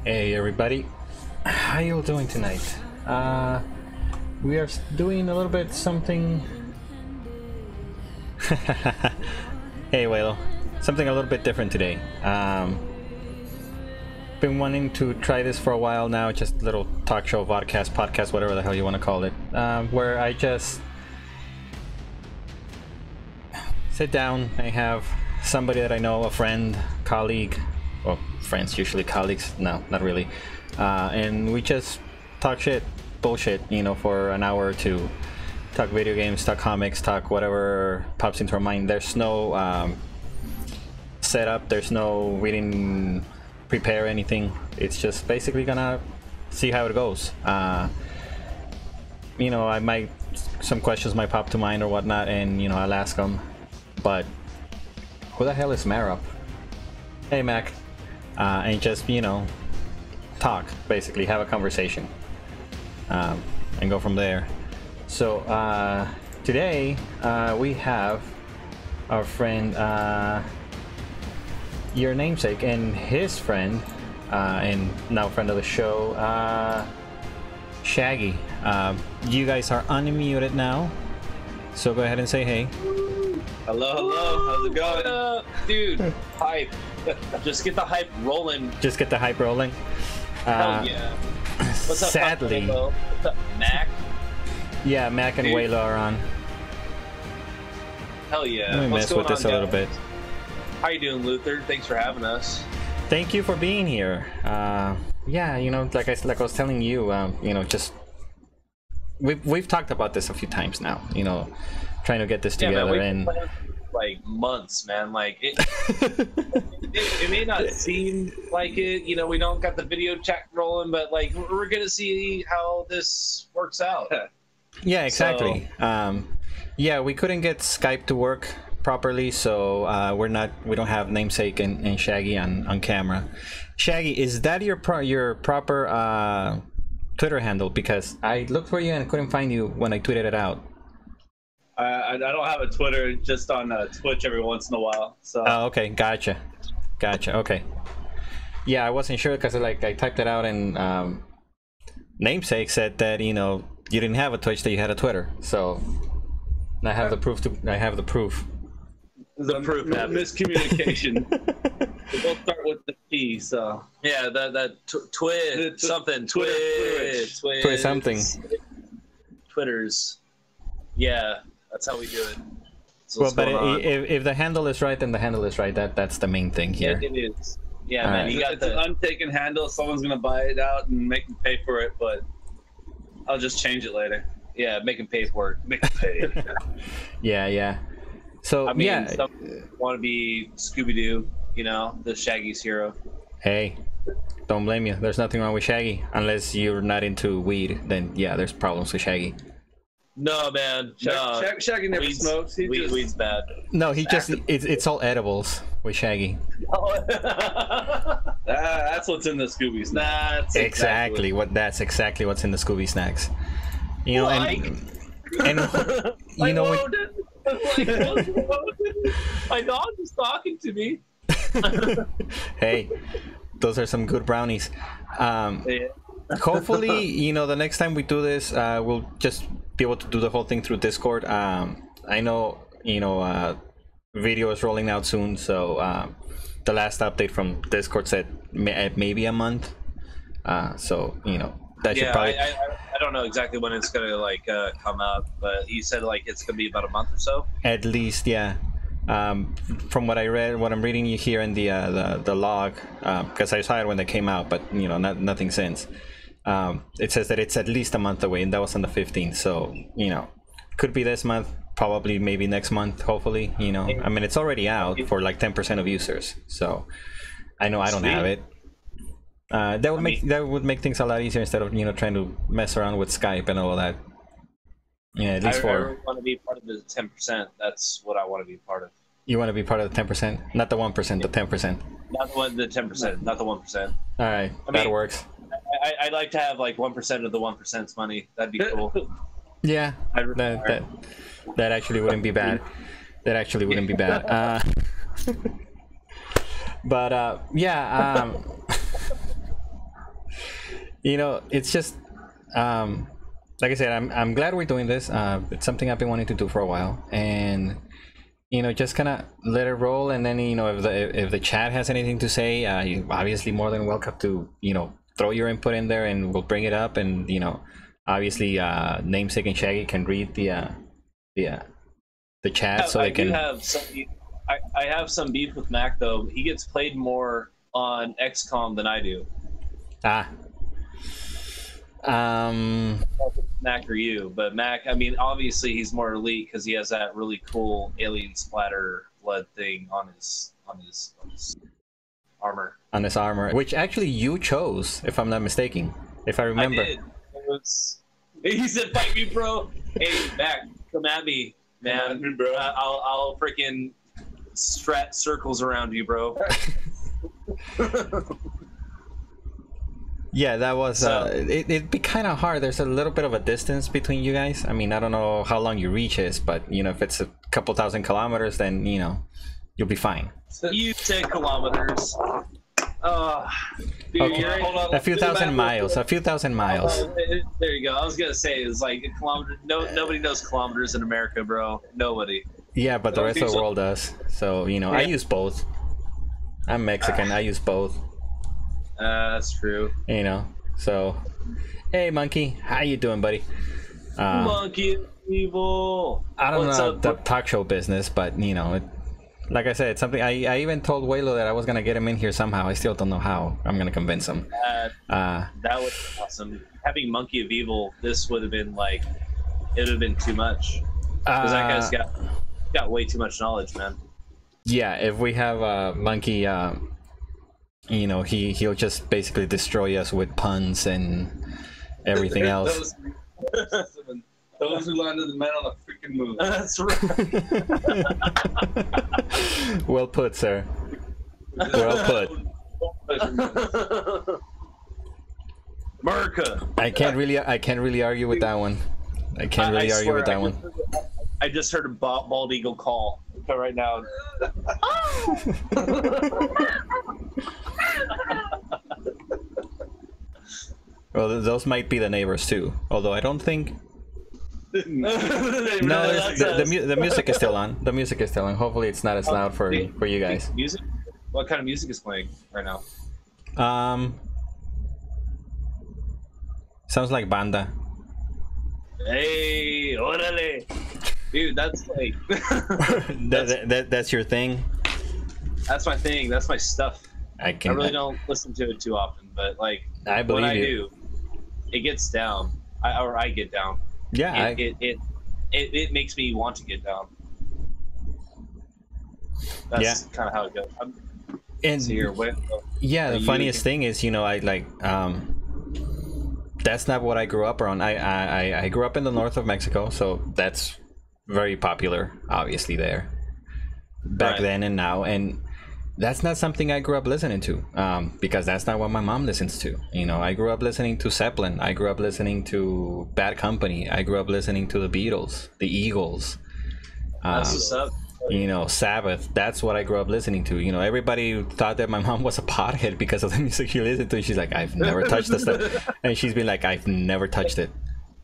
Hey everybody, how you doing tonight? We are doing a little bit something. Hey Walo, something a little bit different today. Been wanting to try this for a while now, just a little talk show, podcast, whatever the hell you want to call it, where I just sit down. I have somebody that I know, a friend, colleague, well, friends, usually colleagues, no, not really, and we just talk shit, bullshit, you know, for an hour or two. Talk video games, talk comics, talk whatever pops into our mind. There's no setup, there's no, we didn't prepare anything. It's just basically gonna see how it goes. You know, some questions might pop to mind or whatnot, and you know, I'll ask them. But who the hell is Marop? Hey Mac. And just, you know, talk, basically have a conversation, and go from there. So today we have our friend, your namesake, and his friend, and now friend of the show, Shaggy. You guys are unmuted now, so go ahead and say hey. Hello, how's it going? Dude, hype. Just get the hype rolling. Just get the hype rolling. Hell yeah. What's up, sadly, what's up, Mac? Yeah, Mac and Wayla are on. Hell yeah. Let me mess with this a little bit. How you doing, Luthor? Thanks for having us. Thank you for being here. Yeah, you know, like I was telling you, you know, just we've talked about this a few times now. You know, trying to get this together, man, like months, man. Like it may not seem like it. You know, we don't got the video chat rolling, but like we're gonna see how this works out. Yeah, exactly. So, yeah, we couldn't get Skype to work properly, so we don't have namesake and Shaggy on camera. Shaggy, is that your proper Twitter handle? Because I looked for you and couldn't find you when I tweeted it out. I don't have a Twitter, just on Twitch every once in a while. So. Oh, okay, gotcha. Okay. Yeah, I wasn't sure because like I typed it out and namesake said that, you know, you didn't have a Twitch, that you had a Twitter. So I have the proof. The proof. Miscommunication. We'll start with the T. So yeah, twit something. Twit something. Twitters. Yeah, that's how we do it. Well, but if the handle is right, then the handle is right. That's the main thing here. It is. Yeah, man. You got it's an untaken handle. Someone's gonna buy it out and make them pay for it, but I'll just change it later. Yeah, making paperwork. Make it pay. Yeah. So I mean, yeah, some want to be Scooby-Doo, you know, the Shaggy's hero. Hey, don't blame you. There's nothing wrong with Shaggy, unless you're not into weed. Then yeah, there's problems with Shaggy. No, man. Shaggy never smokes. Weed's bad. No, he just it's all edibles with Shaggy. That's what's in the Scooby snacks. That's exactly what's in the Scooby snacks. You know, and you know what? My dog is talking to me. Hey, those are some good brownies. Yeah. Hopefully, you know, the next time we do this, we'll just be able to do the whole thing through Discord. I know, you know, video is rolling out soon, so the last update from Discord said maybe a month. So you know, that should probably. I don't know exactly when it's gonna like come out, but he said like it's gonna be about a month or so. At least, yeah. From what I read, what I'm reading you here in the log, because I saw it when they came out, but you know, nothing since. It says that it's at least a month away, and that was on the 15th. So you know, could be this month, probably maybe next month. Hopefully, you know. I mean, it's already out for like 10% of users. So I know I don't have it. That would make things a lot easier instead of, you know, trying to mess around with Skype and all that. Yeah, at least I want to be part of the 10%. That's what I want to be part of. You want to be part of the 10%, not the 1%, the 10%. Not the 10%, not the 1%. All right, that works. I'd like to have like 1% of the 1%'s money. That'd be cool. Yeah, that actually wouldn't be bad. That actually wouldn't be bad. But yeah. You know, it's just like I said, I'm glad we're doing this. It's something I've been wanting to do for a while, and you know, just kind of let it roll. And then you know, if the chat has anything to say, you're obviously more than welcome to throw your input in there, and we'll bring it up. And you know, obviously, Namesake and Shaggy can read the chat, so they can. I have some beef with Mac though. He gets played more on XCOM than I do. Mac or you, but Mac, I mean, obviously he's more elite because he has that really cool alien splatter blood thing on his armor. On his armor, which actually you chose, if I'm not mistaken, if I remember. He said, "Fight me, bro." Hey, Mac, come at me, man. Bro. I'll freaking strat circles around you, bro. Yeah, that was it'd be kind of hard. There's a little bit of a distance between you guys. I mean, I don't know how long your reach is, but you know, if it's a couple thousand kilometers, then you know, you'll be fine. You said kilometers. Dude, okay. A few thousand miles. A few thousand miles. There you go. I was gonna say it's like a kilometer. Nobody knows kilometers in America, bro. Nobody. Yeah, but the rest of the world does. So you know, yeah. I use both. I'm Mexican. I use both. That's true. You know, so hey, Monkey, how you doing, buddy? Monkey evil. I don't know the talk show business, but you know, like I said, it's something I even told Waylo that I was gonna get him in here somehow. I still don't know how I'm gonna convince him. That would be awesome. Having Monkey of Evil, this would have been like, it would have been too much. Because that guy's got way too much knowledge, man. Yeah, if we have Monkey, you know, he'll just basically destroy us with puns and everything else. Those who landed the man on the freaking moon. That's right. Well put, sir. Well put. America. I can't really argue with that one. I can't really argue with that one. I just heard a bald eagle call right now. Well, those might be the neighbors too. Although I don't think. No, the music is still on. The music is still on. Hopefully, it's not as loud for you guys. Music? What kind of music is playing right now? Sounds like banda. Hey, orale, dude, that's like. That's your thing. That's my thing. That's my stuff. I really don't listen to it too often, but like I believe when I you. do, it gets down. I get down. Yeah, it makes me want to get down. That's kind of how it goes. The funniest thing is, you know, I like that's not what I grew up around. I grew up in the north of Mexico, so that's very popular, obviously there back then and now, and that's not something I grew up listening to, because that's not what my mom listens to. You know, I grew up listening to Zeppelin. I grew up listening to Bad Company. I grew up listening to the Beatles, the Eagles. That's what's up. You know, Sabbath. That's what I grew up listening to. You know, everybody thought that my mom was a pothead because of the music she listened to. She's like, I've never touched this stuff, and she's been like, I've never touched it.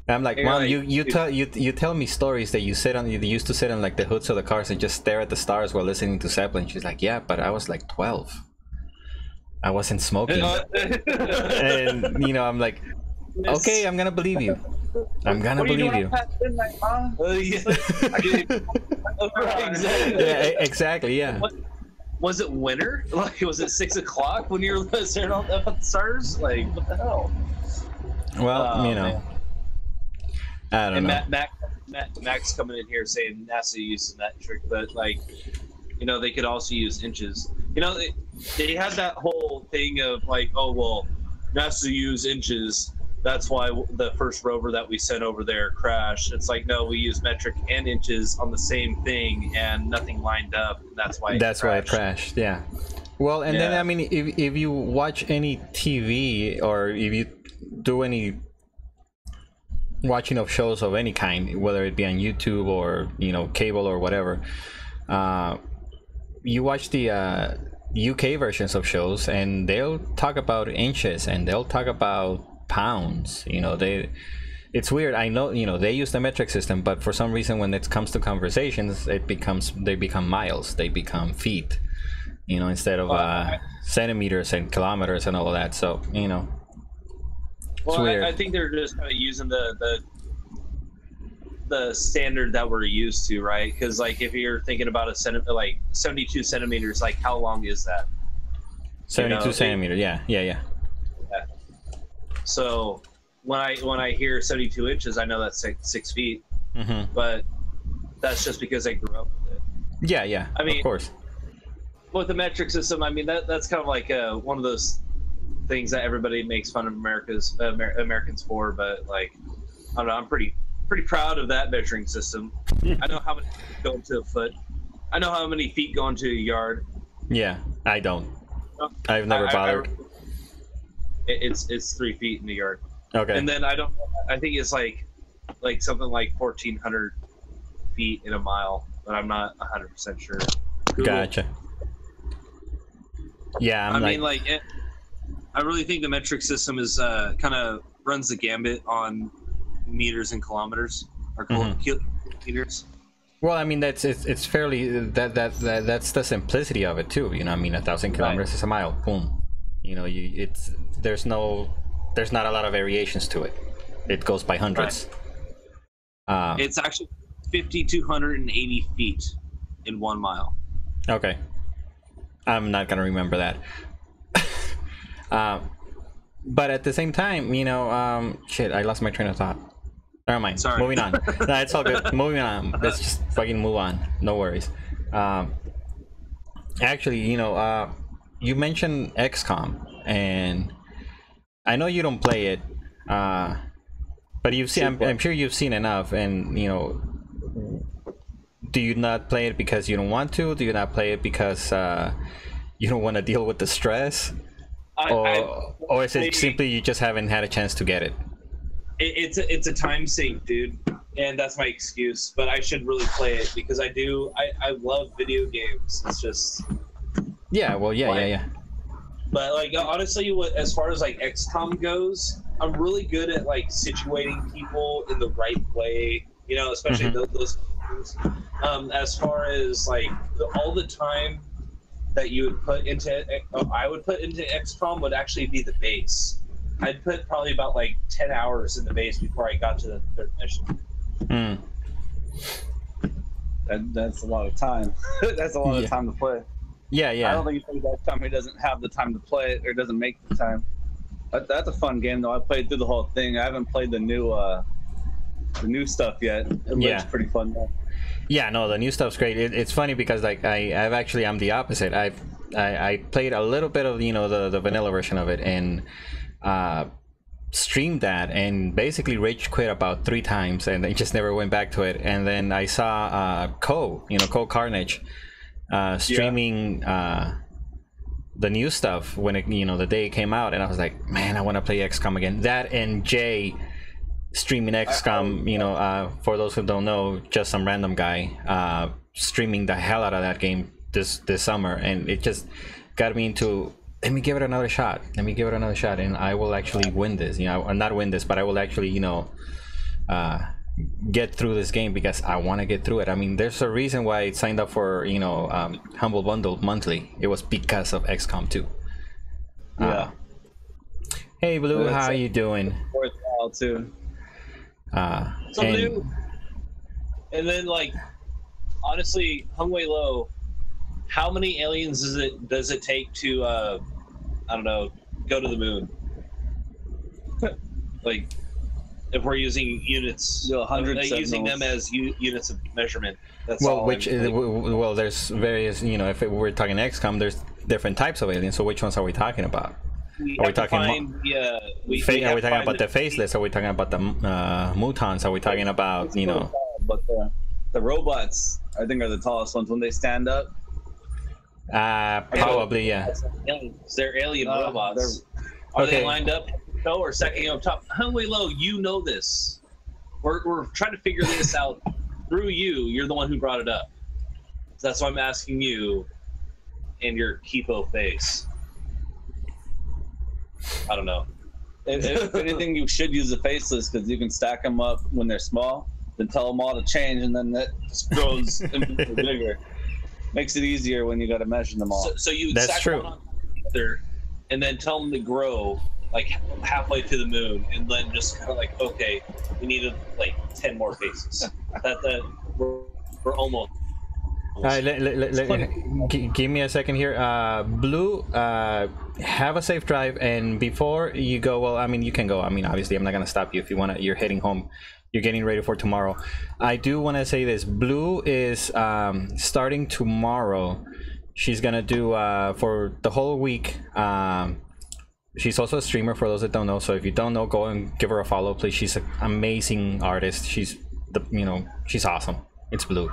And I'm like, Mom, you tell me stories that you used to sit on like the hoods of the cars and just stare at the stars while listening to Zeppelin. She's like, yeah, but I was like 12. I wasn't smoking. And you know, I'm like, okay, I'm gonna believe you. I'm gonna believe you. Yeah, exactly. Yeah. Was it winter? Like, was it 6 o'clock when you were staring up at the stars? Like, what the hell? Well, you know. Man. I don't know. Mac's coming in here saying NASA uses metric, but like, you know, they could also use inches. You know, they had that whole thing of like, oh well, NASA use inches. That's why the first rover that we sent over there crashed. It's like, no, we use metric and inches on the same thing, and nothing lined up. And that's why. Why it crashed. Yeah. Well, and then I mean, if you watch any TV or if you do any watching of shows of any kind, whether it be on YouTube or, you know, cable or whatever, you watch the UK versions of shows and they'll talk about inches and they'll talk about pounds. You know, it's weird. I know, you know, they use the metric system, but for some reason when it comes to conversations, they become miles, they become feet, you know, instead of centimeters and kilometers and all of that. So, you know, well, I think they're just kind of using the standard that we're used to, right? Because like if you're thinking about like 72 centimeters, like how long is that? 72 centimeters. Yeah. So when I hear 72 inches, I know that's 6 feet. Mm-hmm. But that's just because I grew up with it. Yeah. I mean, of course. With the metric system, I mean that's kind of like one of those things that everybody makes fun of Americans for. But like, I don't know, I'm pretty proud of that measuring system. I know how many feet go into a foot. I know how many feet go into a yard. Yeah, I don't. I've never bothered. It's 3 feet in the yard. Okay. And then I think it's like something like 1,400 feet in a mile, but I'm not 100% sure. Google. Gotcha. Yeah, I mean, I really think the metric system is kind of runs the gambit on meters and kilometers or kilometers. Well, I mean, it's fairly that's the simplicity of it too. You know, I mean, 1,000 kilometers is a mile. Boom. You know, there's not a lot of variations to it. It goes by hundreds. Right. It's actually 5,280 feet in 1 mile. Okay. I'm not gonna remember that. But at the same time, you know, shit, I lost my train of thought. Never mind. Sorry. Moving on. No, it's all good. Moving on. Let's just fucking move on. No worries. Actually, you know, you mentioned XCOM, and I know you don't play it, but you've seen. I'm sure you've seen enough, and you know. Do you not play it because you don't want to? Do you not play it because you don't want to deal with the stress? Or is it simply you just haven't had a chance to get it? It's a time sink, dude, and that's my excuse. But I should really play it because I love video games. It's just yeah. But like honestly, as far as like XCOM goes, I'm really good at like situating people in the right way. You know, especially those things. As far as like all the time that you would put into I would put into XCOM would actually be the base. I'd put probably about like 10 hours in the base before I got to the third mission. That's a lot of time. That's a lot of time to play. Yeah. I don't think he's that time he doesn't have the time to play it or doesn't make the time. That's a fun game though. I played through the whole thing. I haven't played the new stuff yet. It looks pretty fun though. Yeah, no, the new stuff's great. It's funny because like I'm the opposite. I played a little bit of, you know, the vanilla version of it and streamed that and basically rage quit about 3 times and I just never went back to it. And then I saw Cole Carnage streaming the new stuff when it, you know, the day it came out, and I was like, man, I want to play XCOM again. That and Jay streaming XCOM, you know, for those who don't know, just some random guy streaming the hell out of that game this summer, and it just got me into, let me give it another shot, and I will actually win this, you know, not win this, but I will actually, you know, get through this game because I want to get through it. I mean, there's a reason why I signed up for, you know, Humble Bundle monthly. It was because of XCOM 2. Hey Blue, how are you doing? Worthwhile too. New. And then like honestly, Hung Way Low, how many aliens does it take to I don't know, go to the moon? Like if we're using units, 100 using them as units of measurement. That's well, all well, there's various, you know, if we're talking XCOM, there's different types of aliens. So which ones are we talking about? Are we talking about the faceless? Are we talking about the mutants? Are we talking about, you know? But the robots, I think, are the tallest ones when they stand up. Probably, yeah. They're alien robots. Are they lined up or stacking up top? Hung Way Low, you know this. We're trying to figure this out through you. You're the one who brought it up. So that's why I'm asking you in your Kipo face. I don't know. If anything, you should use the faceless because you can stack them up when they're small, then tell them all to change, and then that just grows bigger. Makes it easier when you got to measure them all. So you That's stack true. one on together, and then tell them to grow like halfway to the moon, and then just kind of like, okay, we need like 10 more faces. that we're almost. All right, give me a second here. Blue, have a safe drive, and before you go, well, I mean, you can go. I mean, obviously, I'm not gonna stop you if you wanna. You're heading home. You're getting ready for tomorrow. I do want to say this. Blue is starting tomorrow. She's gonna do for the whole week. She's also a streamer for those that don't know. So if you don't know, go and give her a follow, please. She's an amazing artist. She's she's awesome. It's Blue.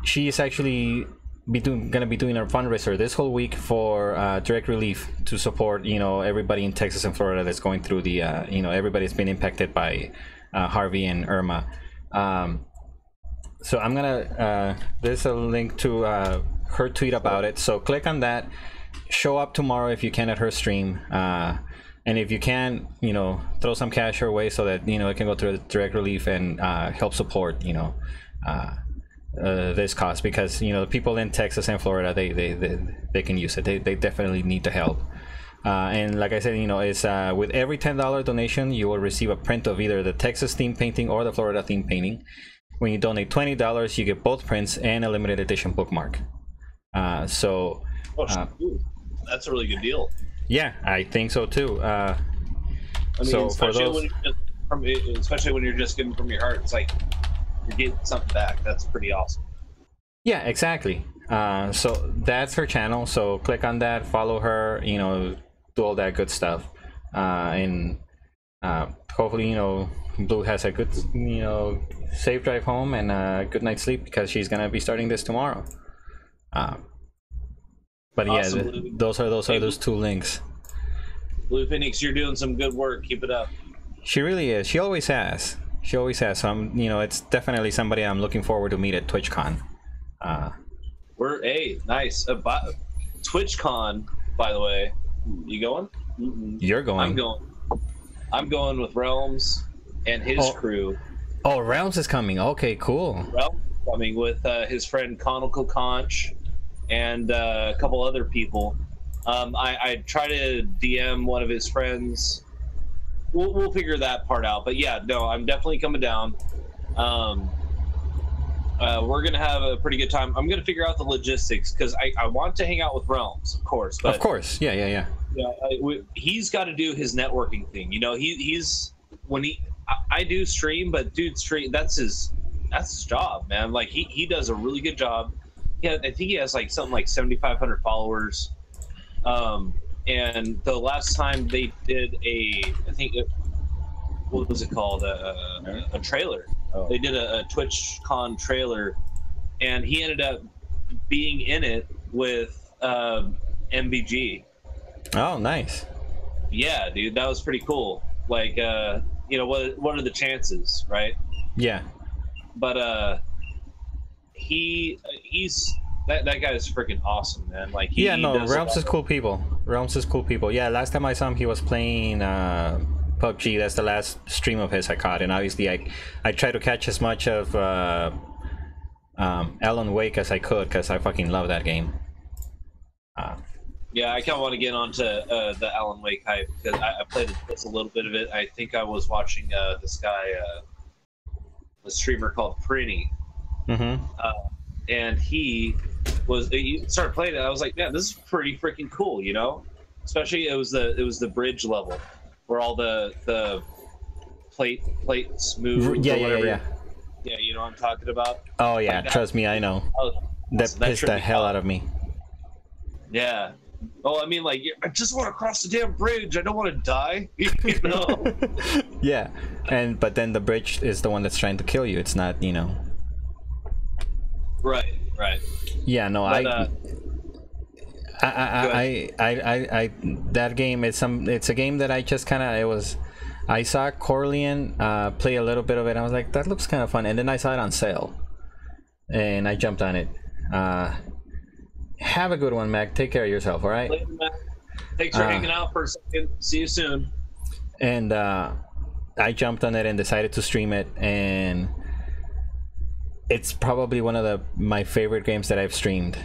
She is actually gonna be doing a fundraiser this whole week for direct relief to support everybody in Texas and Florida that's going through the everybody's been impacted by Harvey and Irma. So I'm gonna there's a link to her tweet about it, so click on that, show up tomorrow if you can at her stream, and if you can throw some cash her way so that it can go through direct relief and help support this cause, because the people in Texas and Florida, they can use it. They definitely need the help. And like I said, it's with every $10 donation you will receive a print of either the Texas theme painting or the Florida theme painting. When you donate $20 you get both prints and a limited edition bookmark. That's a really good deal. Yeah, I think so too. I mean, so for those, especially when you're just giving from your heart, it's like you're getting something back. That's pretty awesome. yeah, exactly. So that's her channel, so click on that, follow her, do all that good stuff, and hopefully Blue has a good safe drive home and a good night's sleep, because she's gonna be starting this tomorrow. But Awesome, yeah, those are those two links. Blue Phoenix, you're doing some good work. Keep it up. She really is. She always has. So I'm, it's definitely somebody I'm looking forward to meet at TwitchCon. Nice. TwitchCon, by the way. You going? You're going. I'm going with Realms and his crew. Oh, Realms is coming. Okay, cool. Realms is coming with his friend Conical Conch and a couple other people. I try to DM one of his friends. We'll figure that part out. But yeah, no, I'm definitely coming down. We're gonna have a pretty good time. I'm gonna figure out the logistics, because I want to hang out with Realms, of course. But of course, yeah. He's got to do his networking thing. He's I do stream, but dude, that's his job, man. Like he does a really good job. Yeah, I think he has like something like 7,500 followers. And the last time they did what was it called? A trailer. Oh. They did a TwitchCon trailer, and he ended up being in it with MBG. Oh, nice. Yeah, dude, that was pretty cool. Like, what are the chances, right? Yeah. But he's that guy is freaking awesome, man. Like, Realms is cool people. Yeah, last time I saw him, he was playing PUBG. That's the last stream of his I caught, and obviously I try to catch as much of Alan Wake as I could, because I fucking love that game. Yeah, I kind of want to get onto the Alan Wake hype, because I played just a little bit of it. I think I was watching this guy, a streamer called Prinny, and he started playing it. I was like, man, this is pretty freaking cool, Especially it was the bridge level where all the plates move. Yeah. Yeah, you know what I'm talking about? Oh yeah, trust me, I know. That pissed the hell out of me. Yeah. Oh, I mean, like, I just want to cross the damn bridge. I don't want to die. Yeah, but then the bridge is the one that's trying to kill you. It's not, Right. Yeah, no, but, I that game it's a game that I just kind of I saw Corleone play a little bit of it. And I was like, that looks kind of fun, and then I saw it on sale, and I jumped on it. Have a good one, Mac. Take care of yourself. All right. Thanks for hanging out for a second. See you soon. And I jumped on it and decided to stream it, and it's probably one of my favorite games that I've streamed.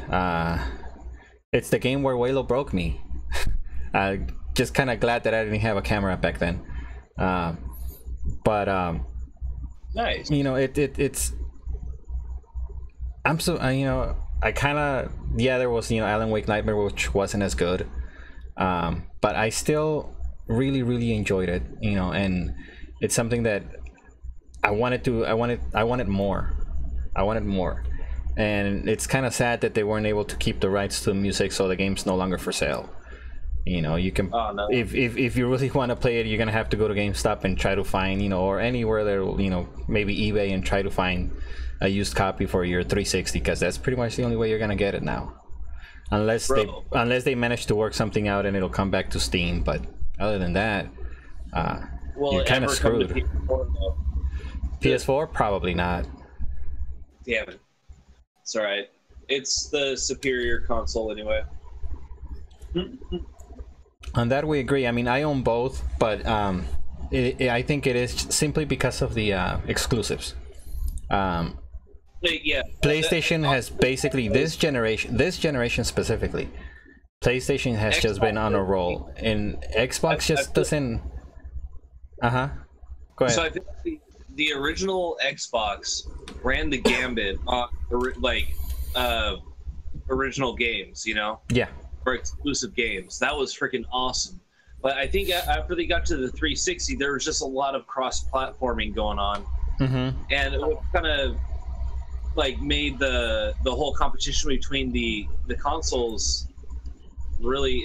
It's the game where Waylo broke me. Just kind of glad that I didn't have a camera back then. But nice. You know, it's. I'm so you know, I kind of, yeah, there was, you know, Alan Wake Nightmare, which wasn't as good, but I still really enjoyed it, you know, and it's something that I wanted more, and it's kind of sad that they weren't able to keep the rights to the music, so the game's no longer for sale. You know, you can, if you really want to play it, you're gonna have to go to GameStop and try to find, you know, or anywhere there, you know, maybe eBay, and try to find a used copy for your 360, because that's pretty much the only way you're gonna get it now, unless they manage to work something out and it'll come back to Steam. But other than that, you're kind of screwed. PS4, probably not. Damn it. It's all right. It's the superior console anyway. On that we agree. I mean, I own both, but I think it is simply because of the exclusives. Yeah, PlayStation has basically this generation specifically. PlayStation has Xbox just been on a roll, and Xbox just doesn't. Go ahead. So I think the original Xbox ran the gambit on original games, you know? Yeah. For exclusive games. That was freaking awesome. But I think after they got to the 360, there was just a lot of cross-platforming going on. Mm-hmm. And it kind of like made the whole competition between the consoles really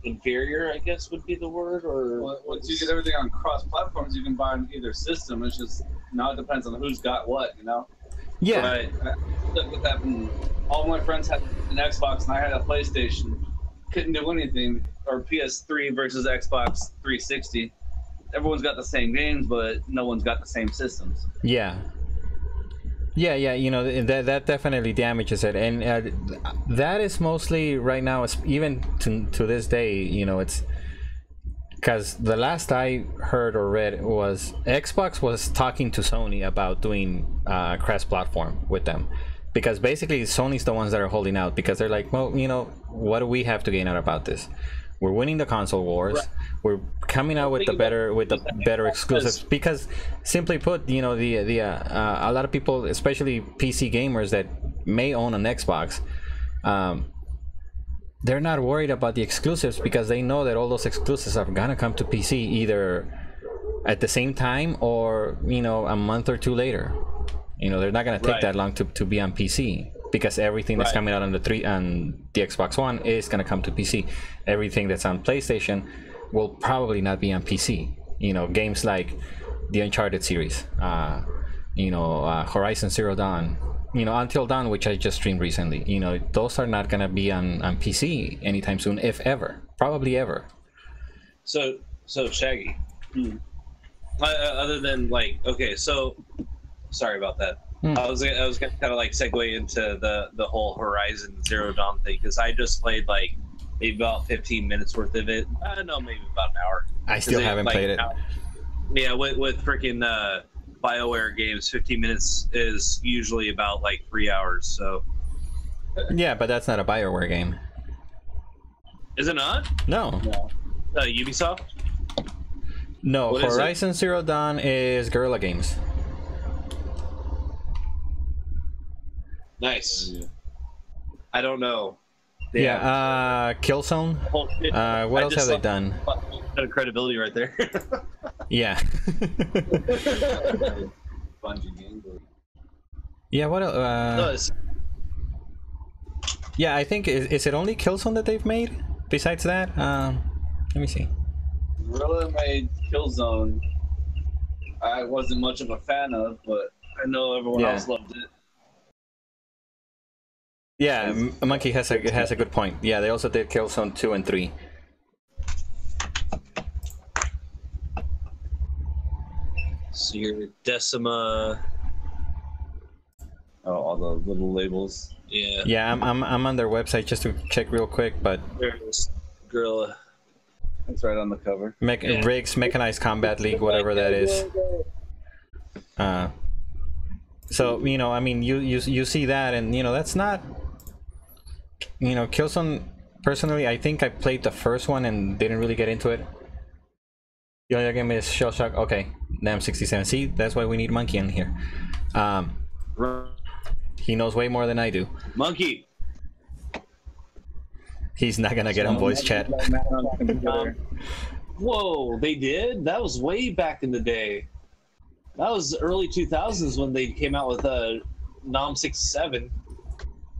inferior, I guess would be the word. Or well, once you get everything on cross platforms, you can buy on either system. It's just now it depends on who's got what, you know. Yeah. Right. What happened? All my friends had an Xbox and I had a PlayStation. Couldn't do anything. Or PS3 versus Xbox 360. Everyone's got the same games, but no one's got the same systems. Yeah. You know, that definitely damages it, and that is mostly right now. Even to this day, you know, it's because the last I heard or read was Xbox was talking to Sony about doing cross-platform with them, because basically Sony's the ones that are holding out, because they're like, well, you know, what do we have to gain out about this? We're winning the console wars. Right. We're coming out with the better exclusives, because simply put, you know, a lot of people, especially PC gamers that may own an Xbox, they're not worried about the exclusives, because they know that all those exclusives are gonna come to PC either at the same time or, you know, a month or two later. You know, they're not gonna take that long to be on PC, because everything that's coming out on the Xbox One is gonna come to PC. Everything that's on PlayStation will probably not be on PC. You know, games like the Uncharted series, you know, Horizon Zero Dawn, you know, Until Dawn, which I just streamed recently. You know, those are not gonna be on PC anytime soon, if ever, probably ever. So Shaggy. Other than like, okay, so sorry about that. I was gonna kind of like segue into the whole Horizon Zero Dawn thing, because I just played like maybe about 15 minutes worth of it. I don't know, maybe about an hour. I still haven't played it. Yeah, with freaking BioWare games, 15 minutes is usually about like 3 hours. So. Yeah, but that's not a BioWare game. Is it not? No. Ubisoft? No, what Horizon Zero Dawn is Guerrilla Games. Nice. I don't know. Yeah, Killzone. What else have they done? Credibility right there. Yeah. Bungie game. Yeah, what else? Yeah, I think, is it only Killzone that they've made? Besides that? Let me see. Guerrilla made Killzone. I wasn't much of a fan of, but I know everyone else loved it. Yeah, Monkey has a good point. Yeah, they also did Killzone 2 and 3. So your Decima. Oh, all the little labels. Yeah. Yeah, I'm on their website just to check real quick, but there's Gorilla. It's right on the cover. Rigs Mechanized Combat League, whatever that is. So you know, I mean, you see that, and you know, that's not, you know, Killzone. Personally, I think I played the first one and didn't really get into it. The other game is Shell Shock. Okay, NAM 67. See, that's why we need Monkey in here. He knows way more than I do. Monkey. He's not gonna get on voice chat. Whoa, they did? That was way back in the day. That was early 2000s when they came out with NOM 67.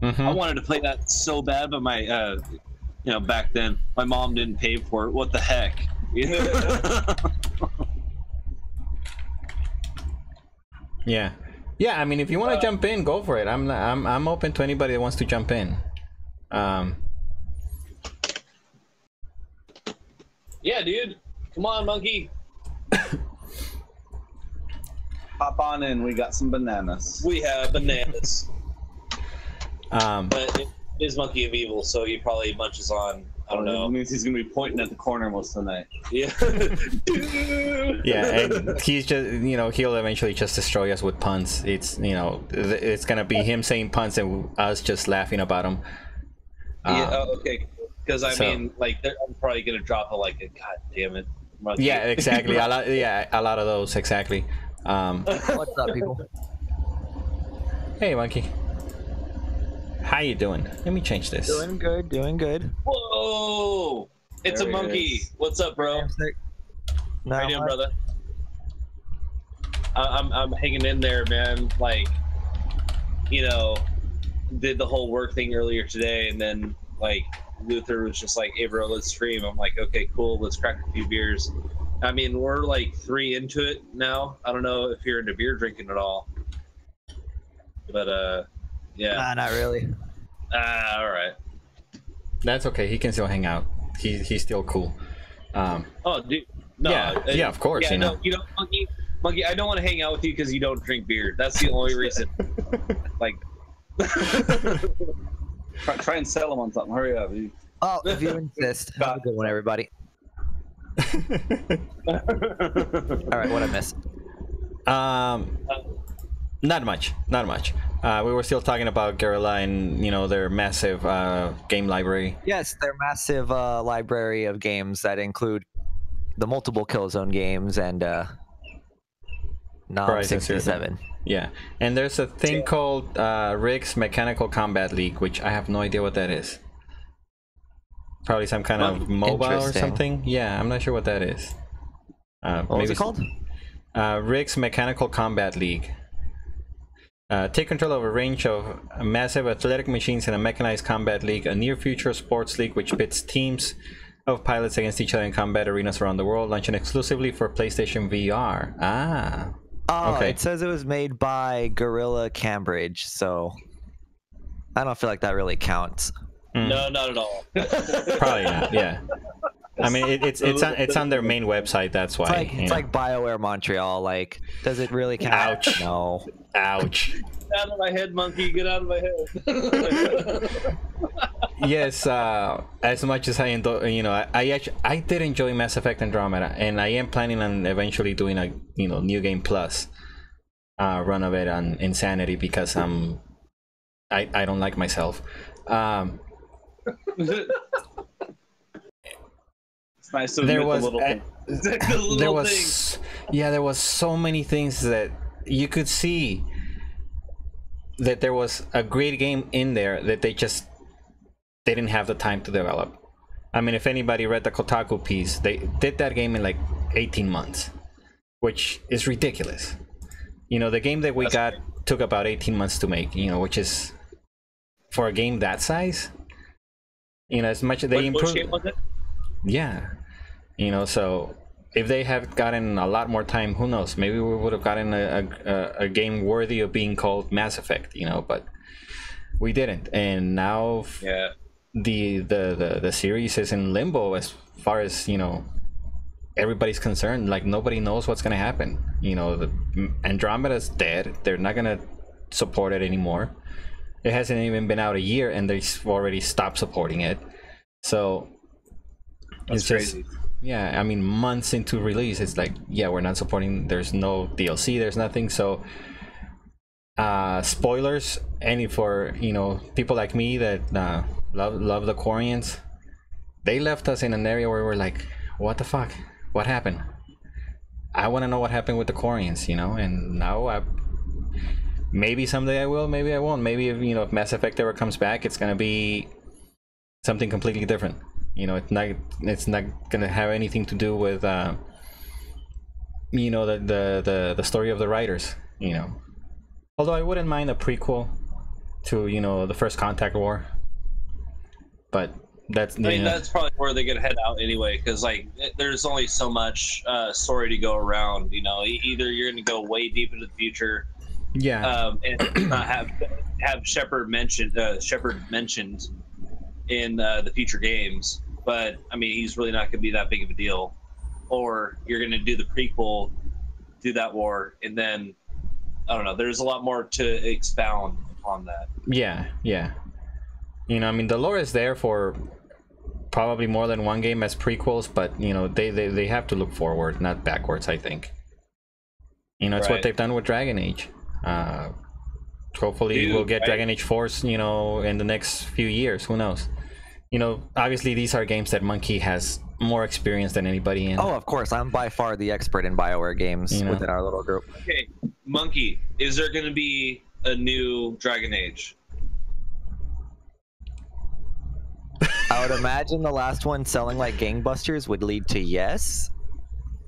I wanted to play that so bad, but my, you know, back then, my mom didn't pay for it. What the heck? Yeah, yeah. I mean, if you want to jump in, go for it. I'm open to anybody that wants to jump in. Yeah, dude. Come on, Monkey. Hop on in. We got some bananas. We have bananas. But it is Monkey of Evil, so he probably munches on, I don't know. It means he's gonna be pointing at the corner most of the night. Yeah. Yeah, and he's just, you know, he'll eventually just destroy us with puns. It's, you know, it's gonna be him saying puns and us just laughing about him. Yeah. Okay. Because I mean, like, I'm probably gonna drop a like, God damn it, Monkey. Yeah, exactly. A lot of those, exactly. What's up, people? Hey, Monkey. How you doing? Let me change this. Doing good, doing good. Whoa! It's There a he monkey. is. What's up, bro? How you doing, brother? I'm hanging in there, man. Like, you know, did the whole work thing earlier today, and then like Luthor was just like, "Hey, bro, let's stream." I'm like, "Okay, cool. Let's crack a few beers." I mean, we're like 3 into it now. I don't know if you're into beer drinking at all, but yeah. Nah, not really. All right. That's okay. He can still hang out. He's still cool. Oh, dude. No, yeah, of course. Yeah, you know. no, you know, Monkey. I don't want to hang out with you because you don't drink beer. That's the only reason. Like, Try and sell him on something. Hurry up. Oh, if you insist. Have a good one, everybody. All right, what I missed? Not much. We were still talking about Guerrilla and, you know, their massive game library. Yes, their massive library of games that include the multiple Killzone games and NOM 67. Yeah, and there's a thing called Rick's Mechanical Combat League, which I have no idea what that is. Probably some kind of mobile or something. Yeah, I'm not sure what that is. What was it called? Rick's Mechanical Combat League. Take control of a range of massive athletic machines in a mechanized combat league, a near-future sports league which pits teams of pilots against each other in combat arenas around the world, launching exclusively for PlayStation VR. Oh, okay. It says it was made by Gorilla Cambridge, so I don't feel like that really counts. no, not at all. Probably not. Yeah. I mean, it's on their main website. That's why. It's like BioWare Montreal. Like, does it really count? Ouch. No. Ouch. Get out of my head, Monkey. Get out of my head. Yes. As much as I enjoy, you know, I did enjoy Mass Effect Andromeda, and I am planning on eventually doing a, you know, New Game Plus run of it on Insanity because I don't like myself. It's nice to admit the little thing. There was there was so many things that you could see that there was a great game in there that they didn't have the time to develop. I mean, if anybody read the Kotaku piece, they did that game in like 18 months, which is ridiculous. You know, the game that we got took about 18 months to make, you know, which is, for a game that size, you know, as much as they improved. Which game was it? Yeah, you know, so if they had gotten a lot more time, who knows? Maybe we would have gotten a game worthy of being called Mass Effect, you know, but we didn't. And now, yeah, the series is in limbo as far as, you know, everybody's concerned. Like, nobody knows what's gonna happen. You know, the Andromeda's dead. They're not gonna support it anymore. It hasn't even been out a year, and they've already stopped supporting it. So, That's It's crazy. just, yeah, I mean, months into release, it's like, yeah, we're not supporting. There's no DLC. There's nothing. So, spoilers. Any for people like me that love the Quarians. They left us in an area where we're like, what the fuck? What happened? I want to know what happened with the Quarians, and now maybe someday I will, maybe I won't. Maybe if Mass Effect ever comes back, it's gonna be something completely different. It's not gonna have anything to do with the story of the writers. Although I wouldn't mind a prequel to the First Contact War, but that's I mean, that's probably where they could head out anyway, because there's only so much story to go around. Either you're going to go way deep into the future, yeah. and not have Shepard mentioned in the future games, but I mean, he's really not going to be that big of a deal. Or you're going to do the prequel, do that war, and then I don't know. There's a lot more to expound upon that. Yeah. I mean, the lore is there for probably more than one game as prequels, but they have to look forward, not backwards. I think it's what they've done with Dragon Age. Hopefully we'll get Dragon Age Force in the next few years. Who knows? Obviously these are games that Monkey has more experience than anybody in. Oh, of course, I'm by far the expert in BioWare games within our little group. Okay, Monkey, is there going to be a new Dragon Age? I would imagine the last one selling like gangbusters would lead to yes.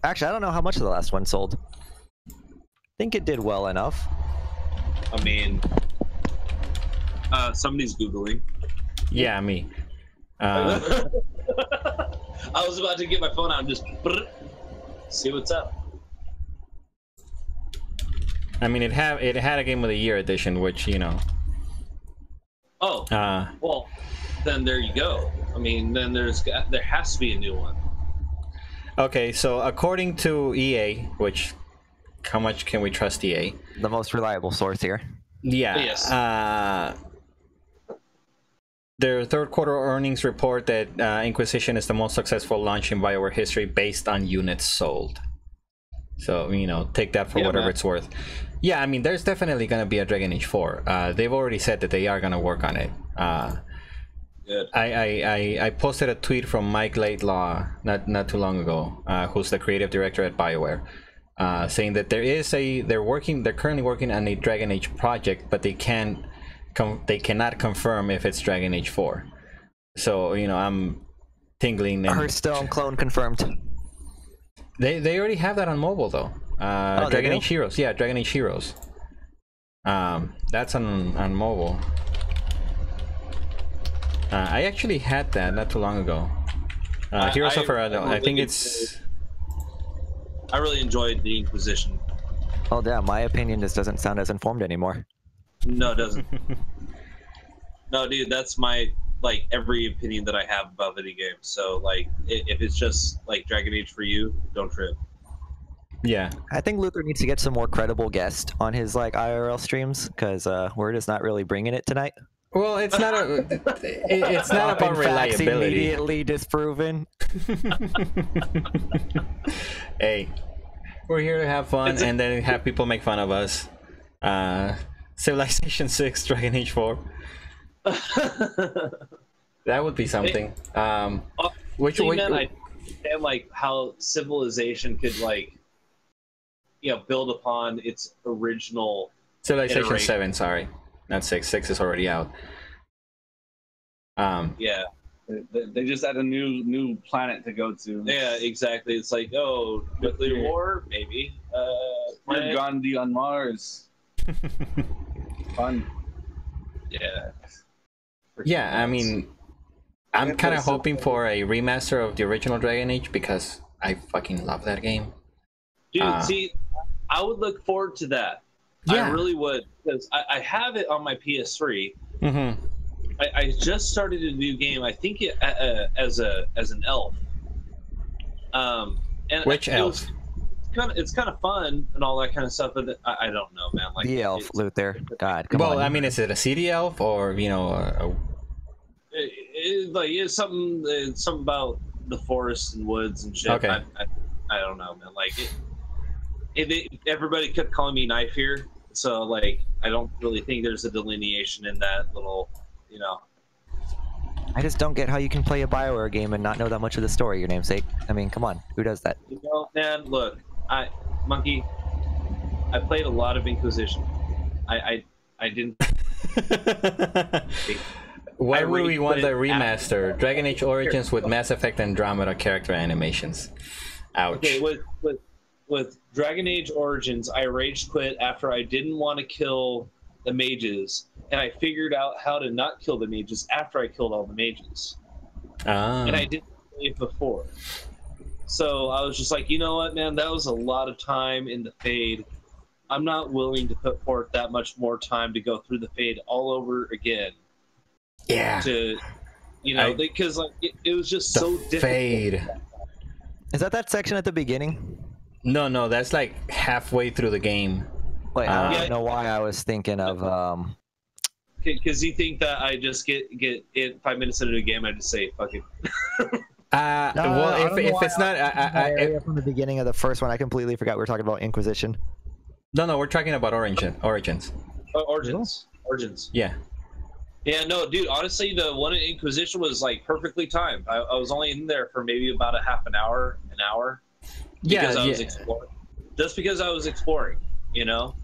Actually, I don't know how much the last one sold. I think it did well enough. I mean, somebody's Googling. Yeah, me. I was about to get my phone out and just see what's up. I mean, it had a Game of the Year edition, which Oh, well, then there you go. I mean, then there has to be a new one. Okay, so according to EA, which how much can we trust EA? The most reliable source here. Yeah. Yes. Their third quarter earnings report that Inquisition is the most successful launch in BioWare history based on units sold. So, take that for whatever it's worth. Yeah, I mean, there's definitely going to be a Dragon Age 4. They've already said that they are going to work on it. Good. I posted a tweet from Mike Laidlaw not too long ago, who's the creative director at BioWare, saying that they're currently working on a Dragon Age project, but they cannot confirm if it's Dragon Age 4. So I'm tingling. Hearthstone clone confirmed. They already have that on mobile though. Dragon Age Heroes. Yeah, Dragon Age Heroes. That's on mobile. I actually had that not too long ago. Heroes of Arado. I think it's. I really enjoyed the Inquisition. Oh damn, my opinion just doesn't sound as informed anymore. No, it doesn't. No, dude, that's my every opinion that I have about video games. So if it's just Dragon Age for you, don't trip. Yeah. I think Luthor needs to get some more credible guests on his IRL streams, because we're just not really bringing it tonight. Well, it's not it's not about Facts reliability. immediately disproven. Hey, we're here to have fun and then have people make fun of us. Civilization 6, Dragon Age 4. That would be something. Which way? I understand how civilization could build upon its original. Civilization iteration. 7, sorry, not 6. 6 is already out. Yeah. They just had a new planet to go to. Yeah, exactly. It's nuclear war, maybe. We're Gandhi on Mars. Fun. Yeah. Yeah, I mean, I'm kind of hoping for a remaster of the original Dragon Age because I fucking love that game. Dude, see, I would look forward to that. Yeah. I really would, because I have it on my PS3. Mm-hmm. I just started a new game. I think as an elf. And Which elf? It's kind of fun and all that kind of stuff, but I don't know, man. The elf, Luthor. God, come on. Well, I mean, is it a city elf or it's something about the forests and woods and shit. Okay. I don't know, man. Like everybody kept calling me Knife here, so like I don't really think there's a delineation in that little, you know. I just don't get how you can play a BioWare game and not know that much of the story, your namesake. I mean, come on, who does that? You know, man. Look, Monkey. I played a lot of Inquisition. I didn't. Why I would we want the rage quit remaster? after- Dragon Age Origins with Mass Effect Andromeda character animations. Ouch. Okay, with Dragon Age Origins, I rage quit after I didn't want to kill the mages, and I figured out how to not kill the mages after I killed all the mages, and I didn't play it before. So I was just like, you know what, man, that was a lot of time in the Fade. I'm not willing to put forth that much more time to go through the Fade all over again. Yeah. To, you know, because like it was just The so difficult. Fade. Is that section at the beginning? No, that's like halfway through the game. Wait, I Yeah. don't know why I was thinking of Because you think that I just get it 5 minutes into the game, I just say fuck it. Well, if it's not, area from the beginning of the first one. I completely forgot we were talking about Inquisition. no, we're talking about Origins. Origins. Yeah. Yeah, no, dude. Honestly, the one in Inquisition was like perfectly timed. I was only in there for maybe about a half an hour. Because I was exploring. Just because I was exploring, you know.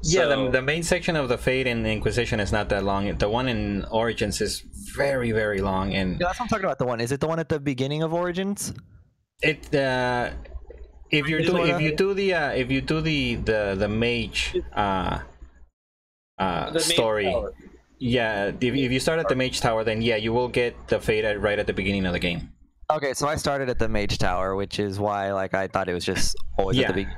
Yeah, So- the main section of the Fate in Inquisition is not that long. The one in Origins is very, very long, and Yeah, that's what I'm talking about. The one. Is it the one at the beginning of Origins? it if you do the mage The main story, tower. yeah, if you start at the mage tower, then yeah, you will get the Fate right at the beginning of the game. Okay, so I started at the Mage Tower, which is why like I thought it was just always at the beginning.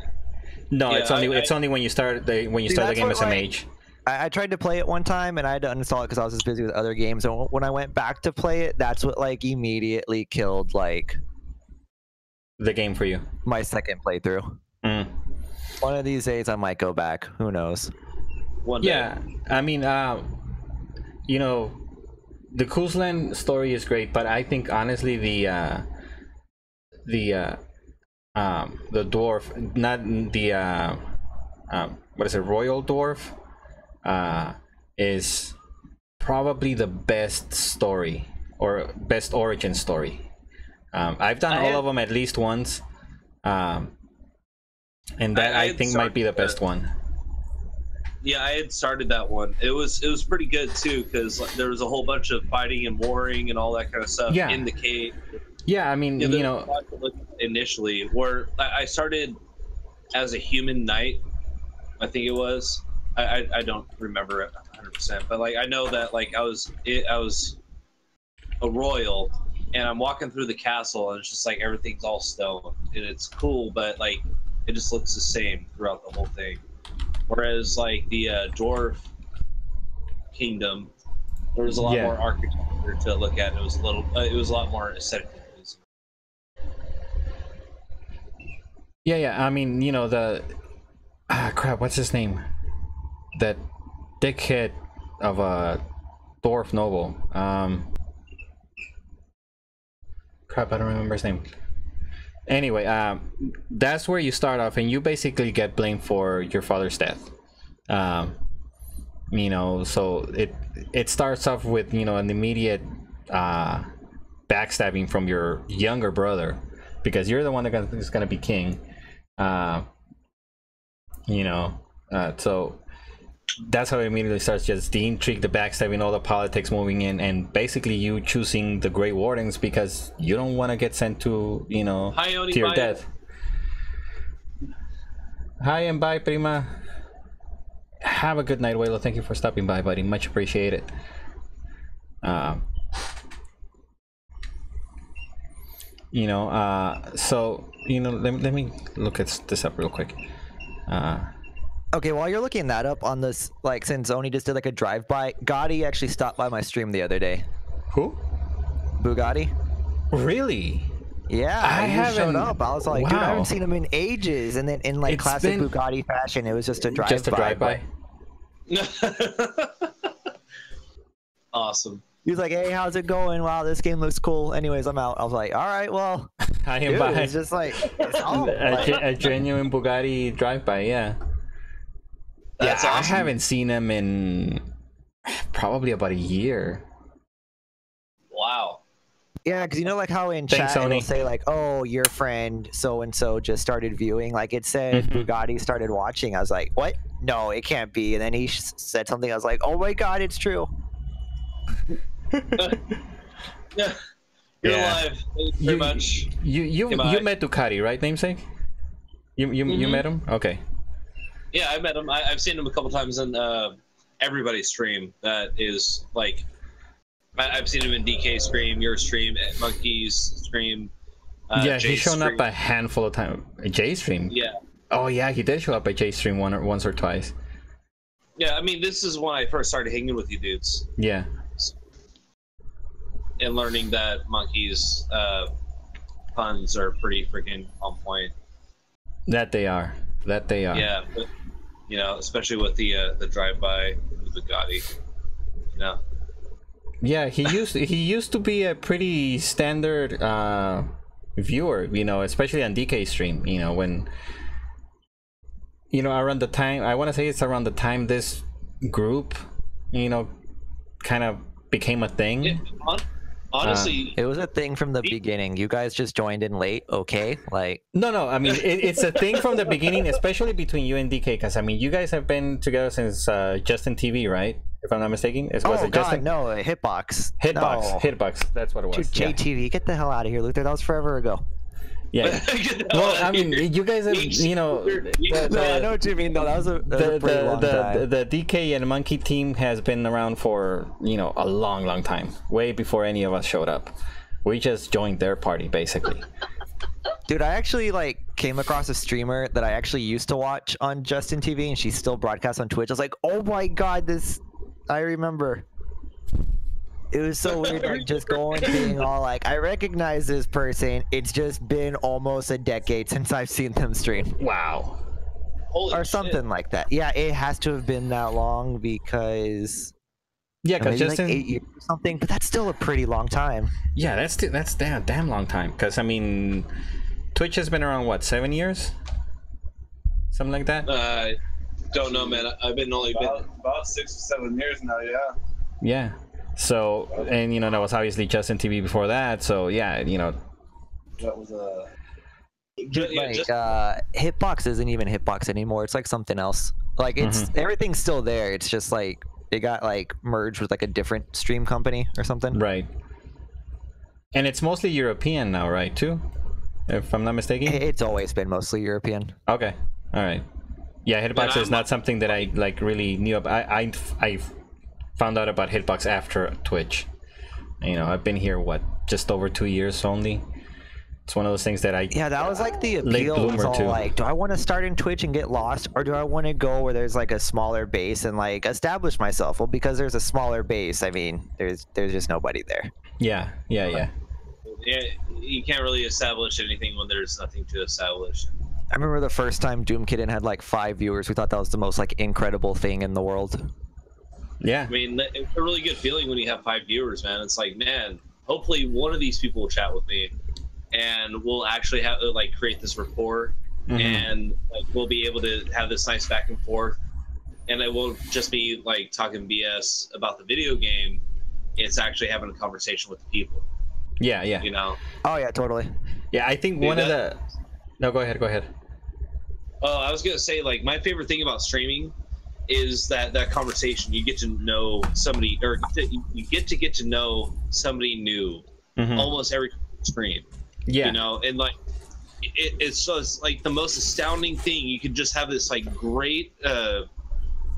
No, Yeah, it's only when you start the that's game what, as a like, mage. I tried to play it one time and I had to uninstall it because I was just busy with other games. And when I went back to play it, that's what like immediately killed like The game for you. my second playthrough. Mm. One of these days I might go back. Who knows? One day. Yeah, I mean, you know, the Kuzlan story is great, but I think honestly the dwarf, not the what is it, royal dwarf, is probably the best story or best origin story. I've done all of them at least once, and that I think might be the best one. Yeah, I had started that one. It was pretty good too because like, there was a whole bunch of fighting and warring and all that kind of stuff in the cave. Yeah, I mean, you know, initially where I started as a human knight, I think it was. I don't remember it 100%, but like I know that like I was a royal, and I'm walking through the castle, and it's just like everything's all stone, and it's cool, but like it just looks the same throughout the whole thing. Whereas like the dwarf kingdom, there was a lot more architecture to look at. It was a lot more aesthetically pleasing. Yeah. I mean, you know, crap, what's his name? That dickhead of a dwarf noble. Crap, I don't remember his name. Anyway, that's where you start off, and you basically get blamed for your father's death. You know, so it starts off with, you know, an immediate backstabbing from your younger brother, because you're the one that's gonna be king. You know, so that's how it immediately starts. Just the intrigue, the backstabbing, all the politics moving in, and basically you choosing the Grey Wardens because you don't want to get sent to, you know, to your death. Hi and bye, prima. Have a good night, Waylo. Thank you for stopping by, buddy. Much appreciated. You know, so, you know, let me look at this up real quick. Okay, while you're looking that up on this, like, since Oni just did like a drive-by, Gotti actually stopped by my stream the other day. Who? Bugatti? Really? Yeah, he showed up. I was like, dude, I haven't seen him in ages. And then in like classic Bugatti fashion, it was just a drive-by. Just a drive-by? Awesome. He was like, "Hey, how's it going? Wow, this game looks cool." Anyways, I'm out. I was like, "All right, well." I am Dude, by it's just like it's all, like, a genuine Bugatti drive-by. Yeah. That's I awesome. haven't seen him in probably about a year. Wow. yeah, because you know, like how in Thanks, chat it'll Sony. say like, "Oh, your friend so and so just started viewing." Like it said Mhm. Bugatti started watching. I was like, "What? No, it can't be." And then he said something. I was like, "Oh my god, it's true." Yeah. You're Yeah. alive. Thank you very much. You Goodbye. met Ducati, right, namesake? You Mhm. met him? Okay. Yeah, I met him. I've seen him a couple times in everybody's stream. That is like, I've seen him in DK stream, your stream, Monkey's stream. Yeah, Jay's he's shown stream. up a handful of times. Jay stream. Yeah, Oh yeah, he did show up at Jay stream once or twice. yeah. I mean, this is when I first started hanging with you dudes Yeah. and learning that Monkey's puns are pretty freaking on point. That they are. That they are. Yeah, but, you know, especially with the drive-by with Bugatti. You know. Yeah, he used to be a pretty standard viewer, you know, especially on DK stream, you know, when around the time, I want to say it's around the time this group, you know, kind of became a thing. Yeah, honestly, It was a thing from the beginning. You guys just joined in late, okay? Like, No, I mean it's a thing from the beginning, especially between you and DK, because I mean you guys have been together since Justin TV, right? If I'm not mistaken, was oh it god, Justin? no, Hitbox. Hitbox, No. Hitbox. That's what it was. Dude, Yeah. JTV, get the hell out of here, Luthor. That was forever ago. Yeah. Well, I mean, you guys have, you know, No, I know what you mean. though. That was a pretty long time. the DK and Monkey team has been around for, you know, a long time, way before any of us showed up. We just joined their party, basically. Dude, I actually like came across a streamer that I actually used to watch on Justin TV, and she still broadcasts on Twitch. I was like, oh my god, this! I remember. It was so weird, like just going, being all like, I recognize this person. It's just been almost a decade since I've seen them stream, Wow. holy or shit. something like that. Yeah, it has to have been that long because Yeah, because maybe Justin. like 8 years or something. But that's still a pretty long time. Yeah, that's damn long time. Because I mean, Twitch has been around what, 7 years, something like that. Don't know, man. I've been only been. About 6 or 7 years now, yeah. Yeah. So, and you know, that was obviously Justin TV before that. So yeah, you know. That was a. Like Hitbox isn't even Hitbox anymore. It's like something else. Like it's everything's still there. It's just like it got like merged with like a different stream company or something. Right. And it's mostly European now, right? Too, if I'm not mistaken. It's always been mostly European. Okay. All right. Yeah, Hitbox is not something that I like really knew about. I found out about Hitbox after Twitch. You know, I've been here just over 2 years only. It's one of those things that I Yeah, that was like the Late appeal. It was bloomer, all too. like, do I want to start in Twitch and get lost, or do I want to go where there's like a smaller base and like establish myself? Well, because there's a smaller base, I mean, there's just nobody there. yeah. Yeah, you can't really establish anything when there's nothing to establish. I remember the first time Doom Kitten had like 5 viewers. We thought that was the most like incredible thing in the world. Yeah. I mean, it's a really good feeling when you have 5 viewers, man. It's like, man, hopefully one of these people will chat with me, and we'll actually have like create this rapport, and like we'll be able to have this nice back and forth, and it won't just be like talking BS about the video game. It's actually having a conversation with the people. Yeah. You know. Oh yeah, totally. Yeah, I think one of the. No, go ahead. Oh, I was gonna say, like, my favorite thing about streaming is that conversation. You get to know somebody, or you get to know somebody new almost every stream. Yeah. You know, and like it's just like the most astounding thing. You can just have this like great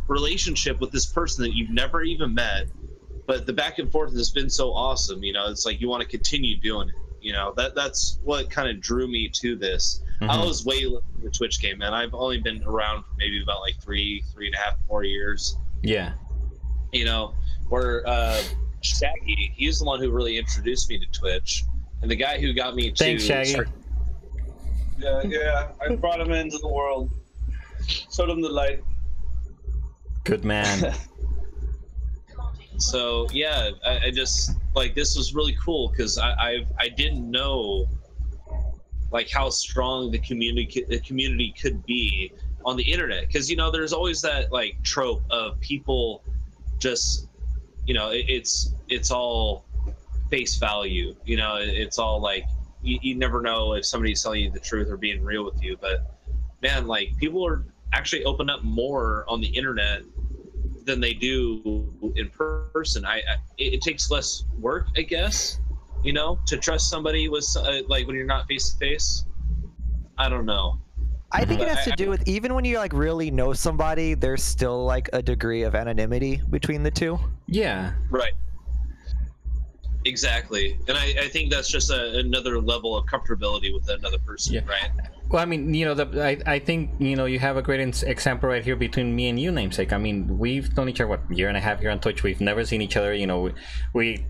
relationship with this person that you've never even met, but the back and forth has been so awesome. You know, it's like you want to continue doing it. You know, that's what kind of drew me to this. I was way late in the Twitch game, man. I've only been around for maybe about like 3.5, 4 years. Yeah. You know, where Shaggy, he's the one who really introduced me to Twitch, and the guy who got me to Thanks, Shaggy. Yeah, I brought him into the world, showed him the light. Good man. So yeah, I just like this was really cool because I didn't know like how strong the community could be on the internet, because you know there's always that like trope of people just, you know, it's all face value, you know, it's all like you never know if somebody's telling you the truth or being real with you. But man, like people are actually open up more on the internet than they do in person. It takes less work, I guess, you know, to trust somebody with like when you're not face to face. I don't know. I think it But has to do with, even when you like really know somebody, there's still like a degree of anonymity between the two. Yeah. Right. Exactly. And I think that's just another level of comfortability with another person, Yeah. right? Well, I mean, you know, I think, you know, you have a great example right here between me and you, namesake. I mean, we've known each other, what, year and a half here on Twitch. We've never seen each other. You know, we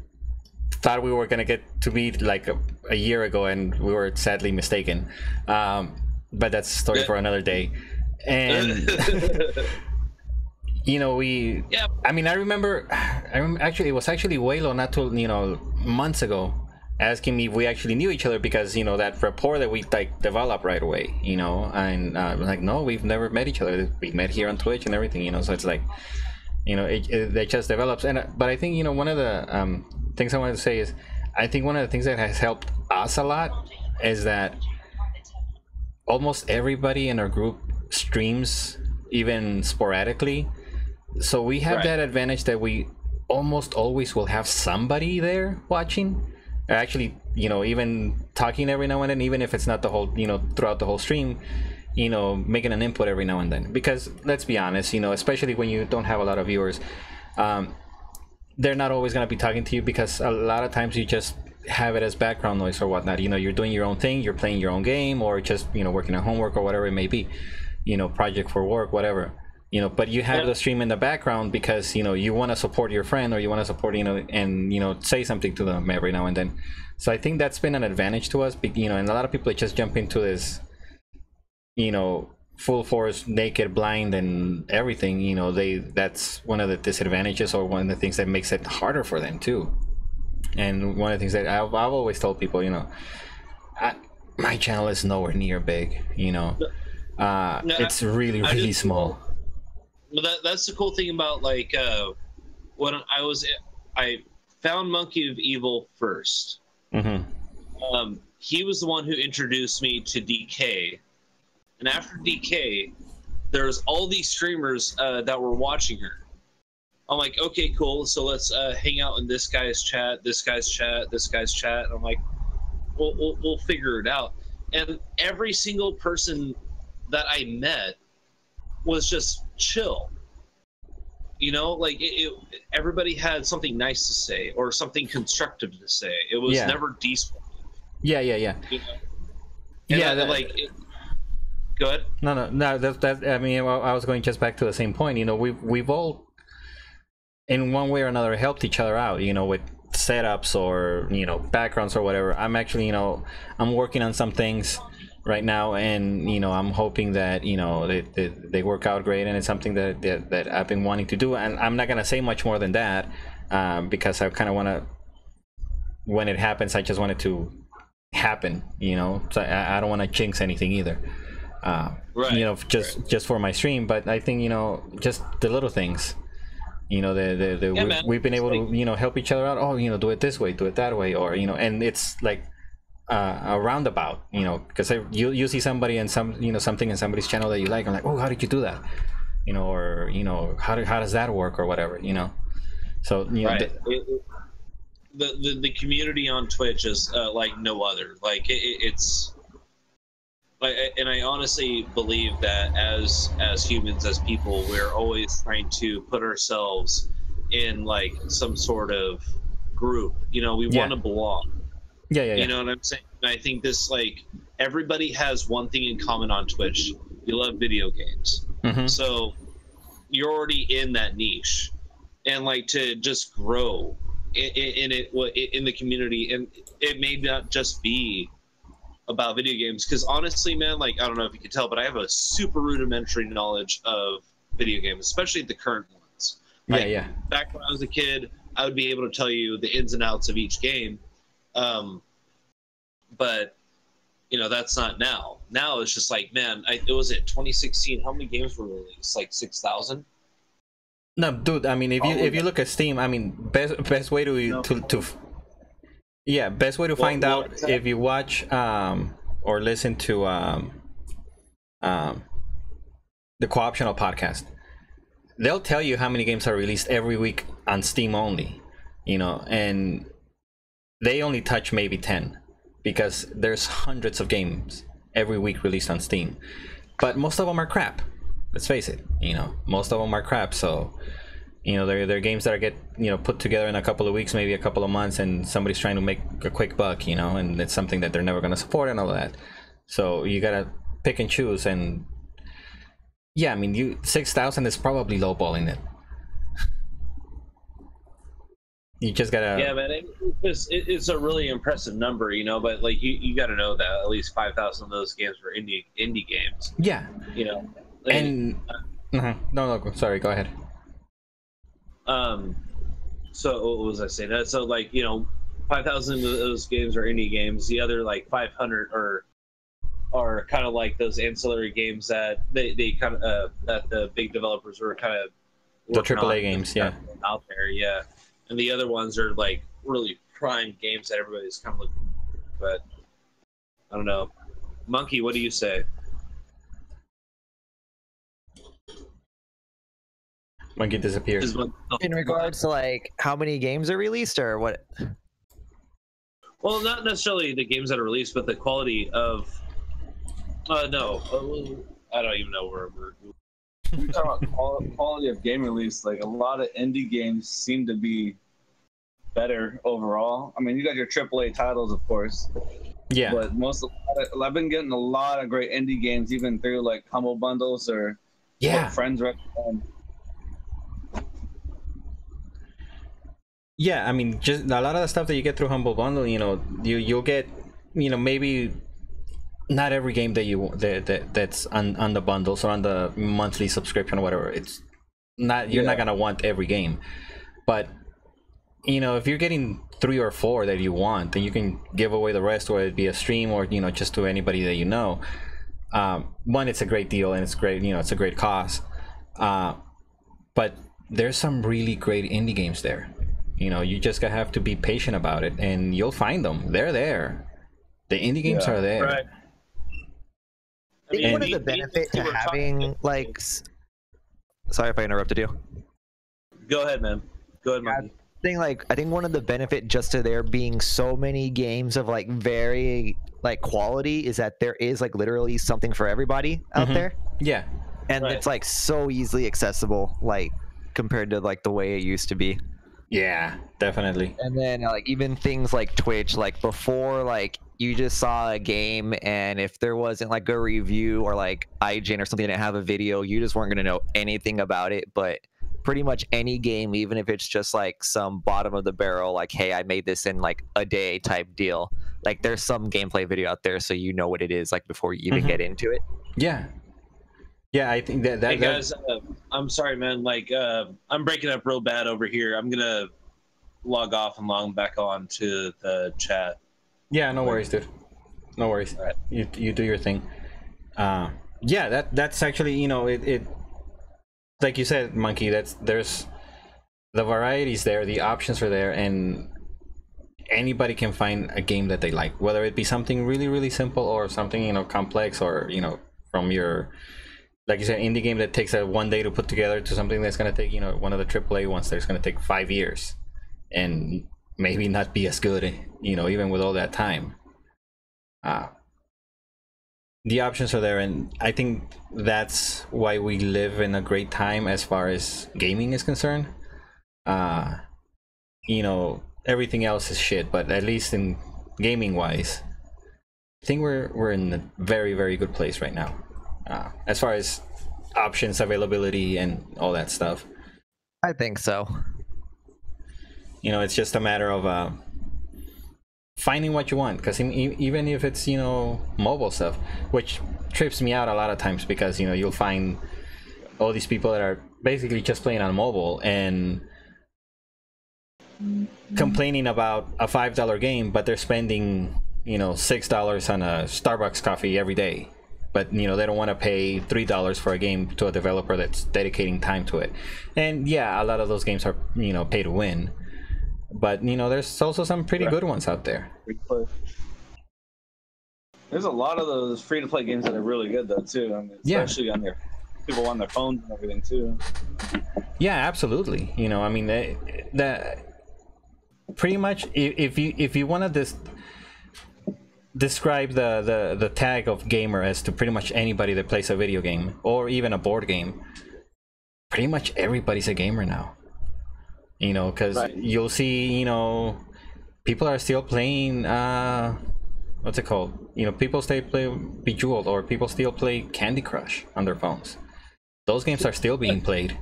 thought we were going to get to meet like a year ago, and we were sadly mistaken. But that's a story for another day. And, you know, Yeah. I mean, I remember actually, it was actually Waylo not too, you know, months ago, asking me if we actually knew each other, because you know that rapport that we like developed right away, you know, and like, no, we've never met each other. We met here on Twitch and everything, you know. So it's like, you know, it just develops. And but I think, you know, one of the things I wanted to say is, I think one of the things that has helped us a lot is that almost everybody in our group streams, even sporadically. So we have that advantage that we almost always will have somebody there watching, actually, you know, even talking every now and then, even if it's not the whole, you know, throughout the whole stream, you know, making an input every now and then. Because let's be honest, you know, especially when you don't have a lot of viewers, they're not always going to be talking to you, because a lot of times you just have it as background noise or whatnot. You know, you're doing your own thing, you're playing your own game, or just, you know, working on homework or whatever it may be, you know, project for work, whatever. You know, but you have the stream in the background because, you know, you want to support your friend, or you want to support, you know, and, you know, say something to them every now and then. So I think that's been an advantage to us, you know, and a lot of people just jump into this, you know, full force, naked, blind, and everything. You know, that's one of the disadvantages, or one of the things that makes it harder for them too. And one of the things that I've always told people, you know, my channel is nowhere near big, you know. It's really small. Well, that's the cool thing about like when I found Monkey of Evil first. He was the one who introduced me to DK, and after DK, there's all these streamers that were watching her. I'm like, okay, cool. So let's hang out in this guy's chat, this guy's chat, this guy's chat. And I'm like, we'll figure it out. And every single person that I met was just chill. You know, like everybody had something nice to say or something constructive to say. It was never destructive. Yeah. You know? Go ahead. No. That. I mean, I was going just back to the same point. You know, we've all, in one way or another, helped each other out. You know, with setups or, you know, backgrounds or whatever. I'm actually, you know, I'm working on some things right now, and, you know, I'm hoping that, you know, they work out great, and it's something that I've been wanting to do. And I'm not gonna say much more than that, because I kind of want to, when it happens, I just want it to happen, you know. So I don't want to jinx anything either, you know, just for my stream. But I think, you know, just the little things, you know, we've been able to, you know, help each other out. Oh, you know, do it this way, do it that way, or, you know, and it's like a roundabout, you know, because you see somebody and something in somebody's channel that you like, I'm like, oh, how did you do that, you know, or, you know, how does that work, or whatever, you know. So, you know, the community on Twitch is like no other. Like it's like, and I honestly believe that as humans, as people, we're always trying to put ourselves in like some sort of group. You know, we want to belong. Yeah. You know what I'm saying? And I think this, like, everybody has one thing in common on Twitch. You love video games. So you're already in that niche, and like to just grow in the community, and it may not just be about video games, because honestly, man, like, I don't know if you can tell, but I have a super rudimentary knowledge of video games, especially the current ones. Like, back when I was a kid, I would be able to tell you the ins and outs of each game. But you know, that's not now. Now it's just like, man, it was it 2016. How many games were released? Like 6,000. No, dude. I mean, if you look at Steam, I mean, best way to yeah, best way to find out if you watch or listen to the Co-optional podcast. They'll tell you how many games are released every week on Steam only, you know, and they only touch maybe 10 because there's hundreds of games every week released on Steam, but most of them are crap. Let's face it, you know, most of them are crap. So, you know, they're games that get, you know, put together in a couple of weeks, maybe a couple of months, and somebody's trying to make a quick buck, you know, and it's something that they're never going to support and all of that. So you gotta pick and choose, and yeah, I mean, 6,000 is probably lowballing it. You just gotta. Yeah, man, it's a really impressive number, you know. But like, you got to know that at least 5,000 of those games were indie games. Yeah. You know. And no, sorry, go ahead. So what was I saying? So like, you know, 5,000 of those games are indie games. The other like 500 are kind of like those ancillary games that they kind of that the big developers were kind of the AAA games, yeah, out there, yeah. And the other ones are like really prime games that everybody's kind of looking for. But I don't know. Monkey, what do you say? Monkey disappears. In regards to like how many games are released or what? Well, not necessarily the games that are released, but the quality of. No, I don't even know where we're. We're talking about quality of game release. Like a lot of indie games seem to be better overall. I mean, you got your AAA titles, of course. Yeah. But I've been getting a lot of great indie games, even through like Humble Bundles or what friends recommend. Yeah, I mean, just a lot of the stuff that you get through Humble Bundle, you know, you'll get, you know, maybe not every game that that's on the bundles or on the monthly subscription or whatever. It's not, you're not gonna want every game, but you know, if you're getting 3 or 4 that you want, then you can give away the rest, whether it be a stream or, you know, just to anybody that you know. One, it's a great deal and it's great, you know, it's a great cost. But there's some really great indie games there. You know, you just have to be patient about it, and you'll find them. They're there. The indie games are there. Right. I think one of the benefits to having like, sorry if I interrupted you. Go ahead, man. Go ahead, Monkey. I think one of the benefit just to there being so many games of like very like quality is that there is like literally something for everybody out there. Yeah. And it's like so easily accessible, like compared to like the way it used to be. Yeah, definitely. And then like even things like Twitch, like before, like you just saw a game, and if there wasn't like a review or like IGN or something didn't have a video, you just weren't gonna know anything about it. But pretty much any game, even if it's just like some bottom of the barrel, like, hey, I made this in like a day type deal, like there's some gameplay video out there, so you know what it is like before you even get into it. Yeah. Yeah, I think that. Hey guys, I'm sorry, man. Like, I'm breaking up real bad over here. I'm gonna log off and log back on to the chat. Yeah, no worries, dude. No worries. All right. You do your thing. Yeah, that's actually, you know, it like you said, Monkey. There's the varieties there, the options are there, and anybody can find a game that they like, whether it be something really, really simple or something, you know, complex, or, you know, from your, like you said, indie game that takes one day to put together to something that's going to take, you know, one of the AAA ones that's going to take 5 years and maybe not be as good, you know, even with all that time. The options are there, and I think that's why we live in a great time as far as gaming is concerned. You know, everything else is shit, but at least in gaming wise, I think we're in a very, very good place right now. As far as options, availability, and all that stuff. I think so. You know, it's just a matter of finding what you want, because even if it's, you know, mobile stuff, which trips me out a lot of times, because, you know, you'll find all these people that are basically just playing on mobile, and complaining about a $5 game, but they're spending, you know, $6 on a Starbucks coffee every day. But, you know, they don't want to pay $3 for a game to a developer that's dedicating time to it. And yeah, a lot of those games are, you know, pay to win. But, you know, there's also some pretty good ones out there. There's a lot of those free-to-play games that are really good, though, too. I mean, especially on their people on their phones and everything, too. Yeah, absolutely. You know, I mean, that pretty much, if you want to describe the tag of gamer as to pretty much anybody that plays a video game or even a board game, pretty much everybody's a gamer now. You know, because you'll see, you know, people are still playing, what's it called? You know, people still play Bejeweled, or people still play Candy Crush on their phones. Those games are still being played.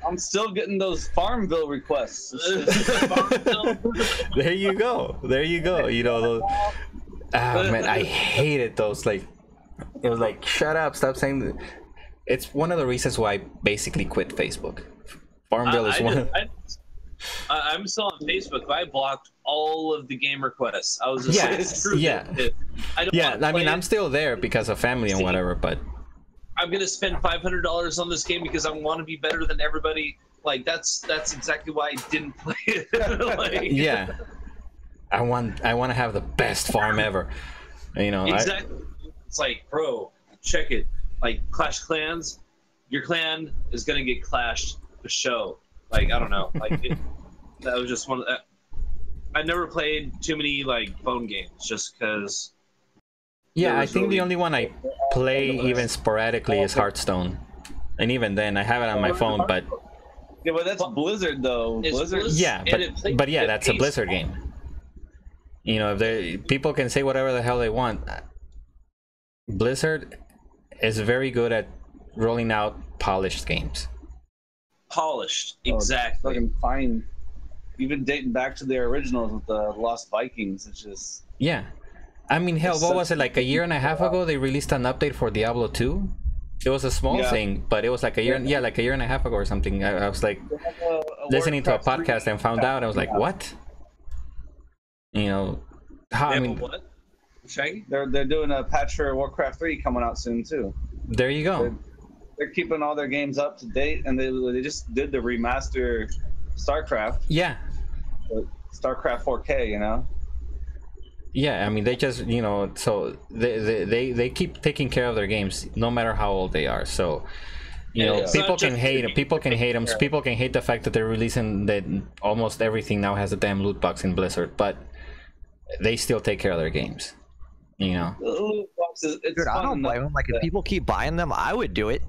I'm still getting those Farmville requests. There you go. There you go. You know, those, man, I hated those. Like, it was like, shut up, stop saying that. It's one of the reasons why I basically quit Facebook. Farmville is one. I'm still on Facebook, but I blocked all of the game requests. I was just like, screw this. I mean, I'm still there because of family and whatever, but I'm gonna spend $500 on this game because I want to be better than everybody. Like, that's exactly why I didn't play it. Like, yeah, I want to have the best farm ever. You know, exactly. It's like, bro, check it. Like, Clash Clans, your clan is gonna get clashed for show. Like, I don't know. Like, that was just one. I never played too many like phone games just because. Yeah, I think the only one I play even sporadically is Hearthstone, and even then I have it on my phone. But yeah, but that's Blizzard though. Blizzard. Yeah, but yeah, that's a Blizzard game. You know, people can say whatever the hell they want. Blizzard is very good at rolling out polished games. Polished, exactly. Fucking fine. Even dating back to their originals with the Lost Vikings, it's just. Yeah, I mean, hell, what was it, like a year and a half ago? They released an update for Diablo 2. It was a small thing, but it was like a year, like a year and a half ago or something. I was like listening to a podcast and found out. I was like, what? You know, how? I mean, what? Shaggy? They're doing a patch for Warcraft 3 coming out soon too. There you go. They're keeping all their games up to date, and they just did the remaster StarCraft. Yeah. StarCraft 4K, you know. Yeah, I mean, they just, you know, so they keep taking care of their games no matter how old they are. So, you know, people can hate them. People can hate the fact that they're releasing that almost everything now has a damn loot box in Blizzard, but they still take care of their games. You know. Loot boxes, it's Dude, I don't blame them. Like, if people keep buying them, I would do it.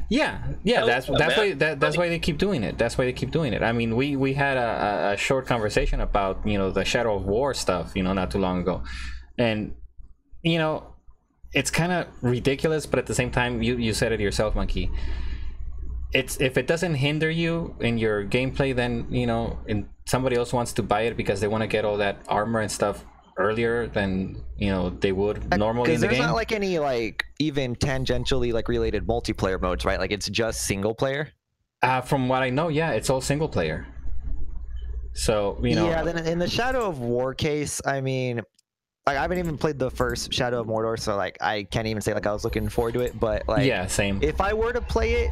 Yeah, that's why they keep doing it. That's why they keep doing it. I mean, we had a short conversation about, you know, the Shadow of War stuff, you know, not too long ago, and you know, it's kind of ridiculous, but at the same time, you said it yourself, Monkey. It's, if it doesn't hinder you in your gameplay, then, you know, and somebody else wants to buy it because they want to get all that armor and stuff earlier than, you know, they would normally in the game. There's not like any like even tangentially like related multiplayer modes, right? Like, it's just single player. From what I know, yeah, it's all single player. So, you know. Yeah, then in the Shadow of War case, I mean, like, I haven't even played the first Shadow of Mordor, so like I can't even say like I was looking forward to it. But like, yeah, same. If I were to play it,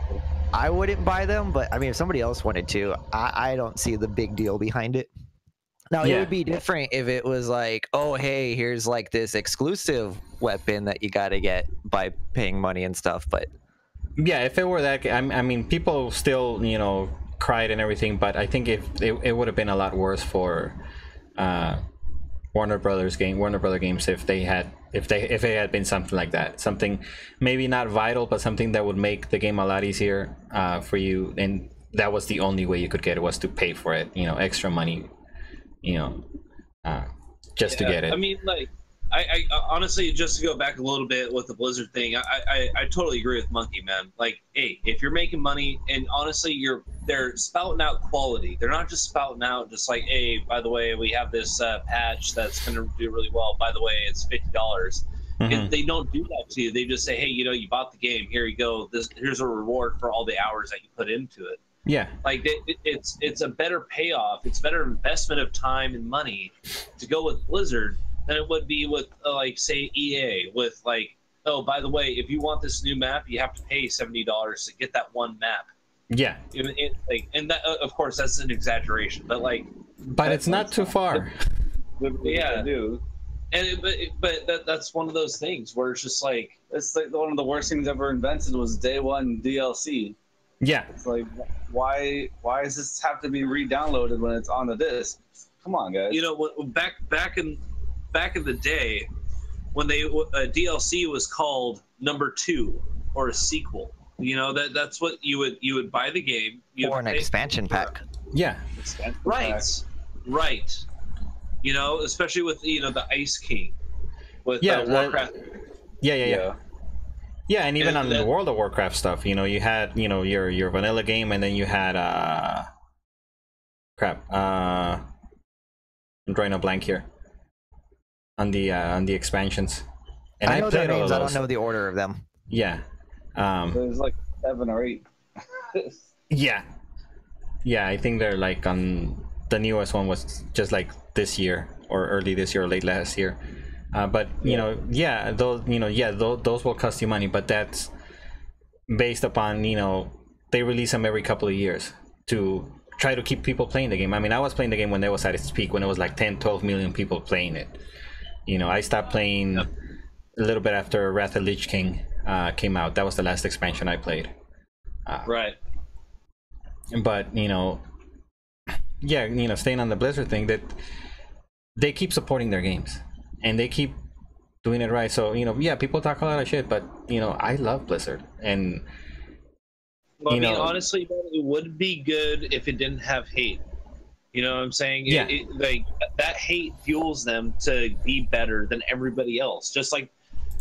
I wouldn't buy them. But I mean, if somebody else wanted to, I don't see the big deal behind it. Now, it would be different if it was like, oh, hey, here's like this exclusive weapon that you got to get by paying money and stuff. But yeah, if it were that, I mean, people still, you know, cried and everything, but I think if it would have been a lot worse for Warner Brothers games if it had been something like that, something maybe not vital, but something that would make the game a lot easier for you, and that was the only way you could get it, was to pay for it, you know, extra money, you know, just to get it. I mean, like, I honestly, just to go back a little bit with the Blizzard thing, I totally agree with Monkey, man. Like, hey, if you're making money, and honestly, they're spouting out quality. They're not just spouting out just like, hey, by the way, we have this patch that's going to do really well. By the way, it's $50. Mm-hmm. They don't do that to you. They just say, hey, you know, you bought the game. Here you go. Here's a reward for all the hours that you put into it. Yeah. Like it's a better payoff. It's better investment of time and money to go with Blizzard than it would be with like say EA with like, oh, by the way, if you want this new map, you have to pay $70 to get that one map. Yeah. Like, and that of course that's an exaggeration, but like, But it's not too far. yeah, and that's one of those things where it's just like It's like one of the worst things ever invented was day one DLC. Yeah. It's like, why does this have to be re-downloaded when it's on the disc? Come on, guys. you know back in the day when they DLC was called number 2 or a sequel. You know that's what you would buy the game Or an expansion pack. Yeah. Right. You know, especially with the Ice King, with Warcraft. Yeah, and even on the that- World of Warcraft stuff, you had your vanilla game, and then you had I'm drawing a blank here on the expansions. And I know their played all of names. I don't those. know the order of them. Yeah. There's like 7 or 8. Yeah. I think they're like on the newest one was just like this year or early this year or late last year. But those will cost you money, but that's based upon they release them every couple of years to try to keep people playing the game. I mean, I was playing the game when it was at its peak, when it was like 10-12 million people playing it. I stopped playing a little bit after Wrath of Lich King came out. That was the last expansion I played. Right. But staying on the Blizzard thing, that they keep supporting their games and they keep doing it right. So people talk a lot of shit, but I love Blizzard, and well, I mean, honestly, it would be good if it didn't have hate. You know what I'm saying? Yeah. Like that hate fuels them to be better than everybody else. Just like,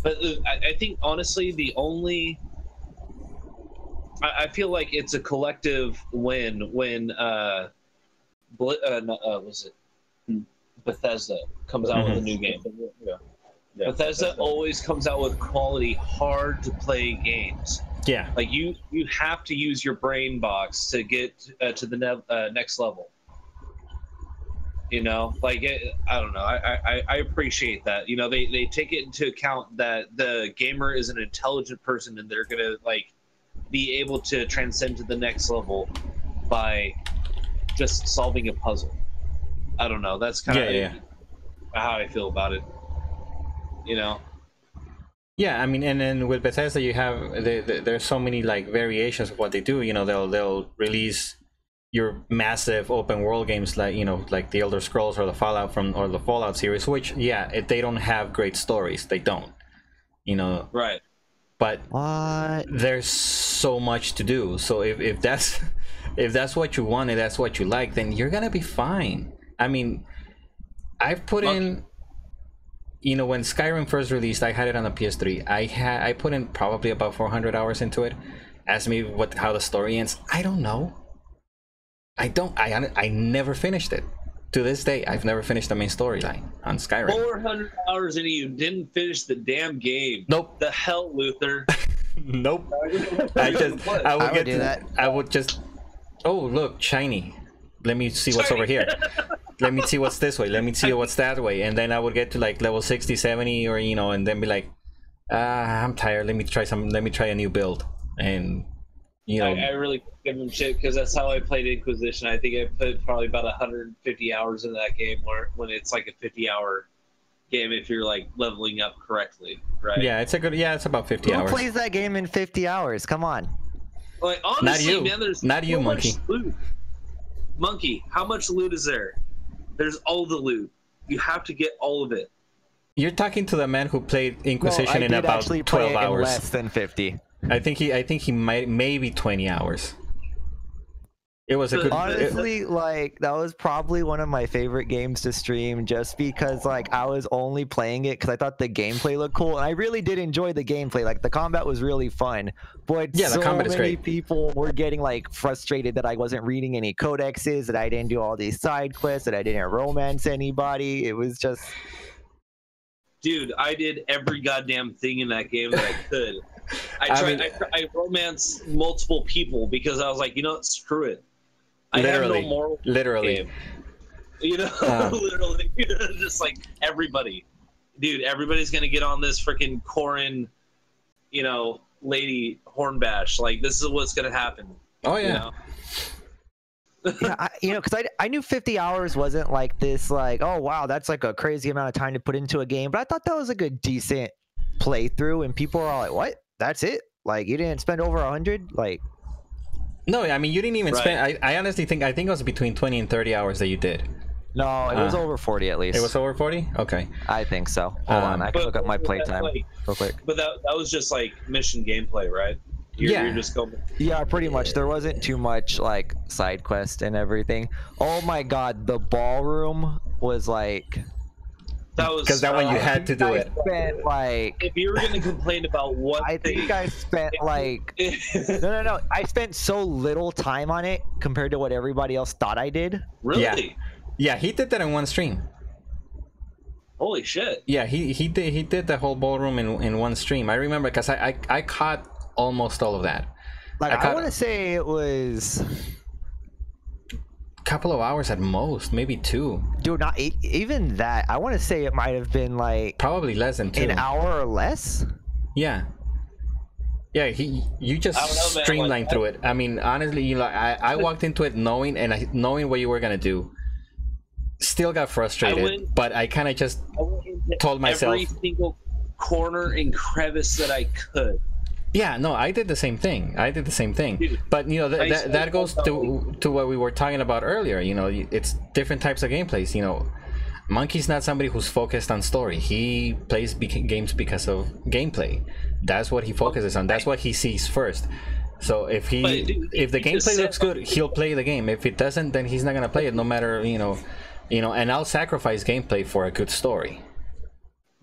but I think honestly, I feel like it's a collective win when was it Bethesda comes out with a new game. Yeah, Bethesda always comes out with quality, hard to play games. Yeah. Like you have to use your brain box to get to the next level. Like I don't know. I appreciate that. They take it into account that the gamer is an intelligent person and they're gonna like be able to transcend to the next level by just solving a puzzle. I don't know. That's kind of how I feel about it. Yeah, I mean, and then with Bethesda, you have there's so many like variations of what they do. They'll release your massive open world games like like the Elder Scrolls or the Fallout series, which they don't have great stories. They don't. Right. But What? there's so much to do. So if that's what you want and that's what you like, then you're gonna be fine. I mean, I've put in, when Skyrim first released, I had it on the PS3. I put in probably about 400 hours into it. Ask me how the story ends. I don't know. I never finished it. To this day, I've never finished the main storyline on Skyrim. 400 hours and you didn't finish the damn game. Nope. The hell, Luthor. Nope. I would just. Oh, look, shiny. Let me see what's over here. Let me see what's this way. Let me see what's that way. And then I would get to like level 60, 70, or and then be like, I'm tired. Let me try a new build. And I really give him shit because that's how I played Inquisition. I think I put probably about 150 hours in that game, when it's like a 50-hour game if you're like leveling up correctly, right? Yeah, it's about 50 Who hours. plays that game in 50 hours? Come on. Like honestly, Not you. man, there's Not you, so Monkey. much loot. Monkey, how much loot is there? There's all the loot. You have to get all of it. You're talking to the man who played Inquisition I in did about actually 12 play it in hours. less than 50. I think he might maybe 20 hours. It was a good. Honestly, that was probably one of my favorite games to stream, just because I was only playing it because I thought the gameplay looked cool, and I really did enjoy the gameplay. Like the combat was really fun, but Yeah, the combat is many great. people were getting frustrated that I wasn't reading any codexes, that I didn't do all these side quests, that I didn't romance anybody. It was just, Dude, I did every goddamn thing in that game that I could. I romanced multiple people because I was like, you know what, screw it. I have no moral literally. game. You know, literally, just like everybody, dude. Everybody's gonna get on this freaking Corin, you know, lady hornbash. Like, this is what's gonna happen. Oh yeah. You know? Yeah, because I knew 50 hours wasn't like this, like, oh wow, that's like a crazy amount of time to put into a game, but I thought that was like a decent playthrough, and people are all like, what? That's it? Like, you didn't spend over 100? Like, no, I mean, you didn't even spend. I honestly think it was between 20 and 30 hours that you did. no, it was over 40 at least. It was over 40. Okay. I think so. Hold on, I can look up my playtime real quick. But that was just like mission gameplay, right? You're just going. Yeah, pretty much. There wasn't too much like side quest and everything. Oh my god, the ballroom was like. That was because that one you had to do it. Spent like. If you were going to complain about what I think I spent like. No. I spent so little time on it compared to what everybody else thought I did. Really? Yeah, he did that in one stream. Holy shit! Yeah, he did the whole ballroom in one stream. I remember because I caught almost all of that. Like, I want to say it was a couple of hours at most, maybe 2. Dude, not even that. I want to say it might have been like probably less than 2. An hour or less. Yeah. You just streamlined through it. I mean, honestly, I walked into it knowing what you were gonna do. Still got frustrated, but I kind of just told myself every single corner and crevice that I could. Yeah, no, I did the same thing. Dude, but you know that goes to what we were talking about earlier. You know, it's different types of gameplays. You know, Monkey's not somebody who's focused on story. He plays games because of gameplay. That's what he focuses on. That's what he sees first. So if the gameplay looks good, he'll play the game. If it doesn't, then he's not gonna play it. No matter you know. And I'll sacrifice gameplay for a good story.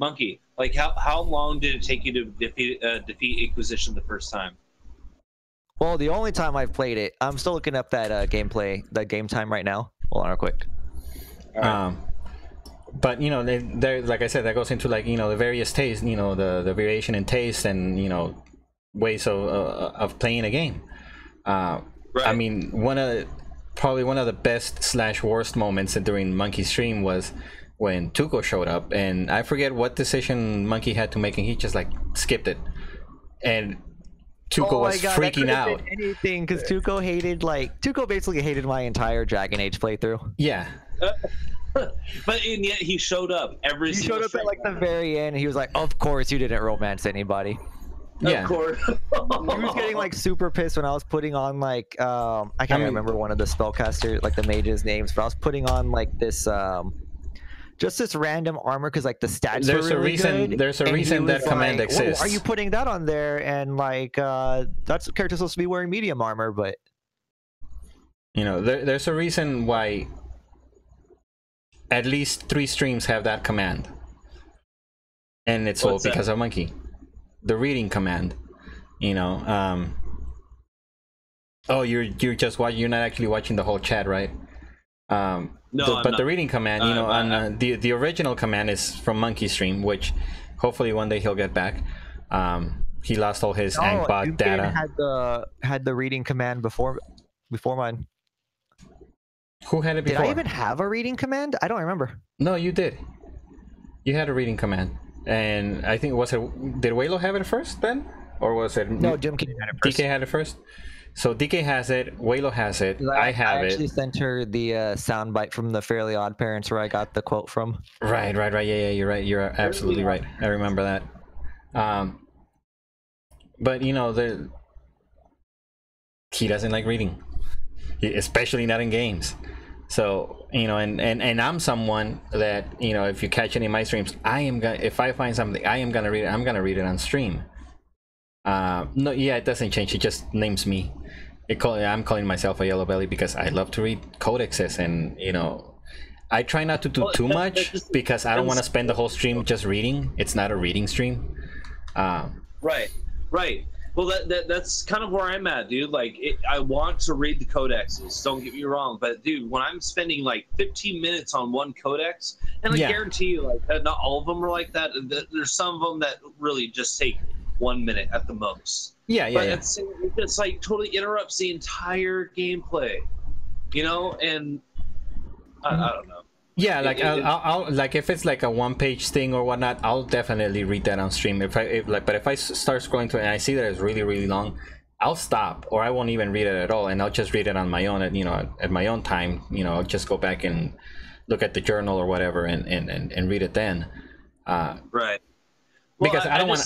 Monkey, like how long did it take you to defeat Inquisition the first time? Well, the only time I've played it, I'm still looking up that that game time right now. Hold on real quick. Right. But you know, there, like I said, that goes into like the various tastes, the variation in taste and ways of playing a game. Right. I mean, probably one of the best / worst moments during Monkey's stream was when Tuco showed up, and I forget what decision Monkey had to make, and he just like skipped it, and Tuco was freaking out. Anything, because Tuco basically hated my entire Dragon Age playthrough. Yeah. But and yet he showed up He showed up at like the very end, and he was like, "Of course you didn't romance anybody." Yeah. Of course. He was getting like super pissed when I was putting on like I can't remember one of the spellcaster like the mages names, but I was putting on like this just this random armor because like the stats were really good. There's a reason that command exists. Why are you putting that on there? And like that's the character's supposed to be wearing medium armor, but there's a reason why at least 3 streams have that command, and it's all because of Monkey. The reading command, oh, you're just watching. You're not actually watching the whole chat, right? No, but the reading command, on the original command is from Monkey stream, which hopefully one day he'll get back. He lost all his Angbot data. Had the reading command before mine. Who had it before? Did I even have a reading command? I don't remember. No, you did. You had a reading command. And I think did Waylo have it first then, or was it no? DK had it first. DK had it first. So DK has it. Waylo has it. I have it. I actually sent her the soundbite from the Fairly Odd Parents where I got the quote from. Right. Yeah. You're right. You're absolutely right. I remember that. But he doesn't like reading, especially not in games. So and I'm someone that if you catch any of my streams, if I find something, I am gonna read it. I'm gonna read it on stream. No, yeah, it doesn't change. It just names me. I'm calling myself a yellow belly because I love to read codexes, and I try not to do too much because I don't want to spend the whole stream just reading. It's not a reading stream. Right. Well, that's kind of where I'm at, dude. Like, I want to read the codexes. Don't get me wrong, but dude, when I'm spending like 15 minutes on one codex, and I guarantee you, like, not all of them are like that. There's some of them that really just take 1 minute at the most. Yeah, But yeah. it's like totally interrupts the entire gameplay, you know. And I don't know. Yeah, like I'll like if it's like a one-page thing or whatnot, I'll definitely read that on stream. But if I start scrolling through it and I see that it's really really long, I'll stop, or I won't even read it at all, and I'll just read it on my own at my own time. I'll just go back and look at the journal or whatever and read it then. Right. Because I don't want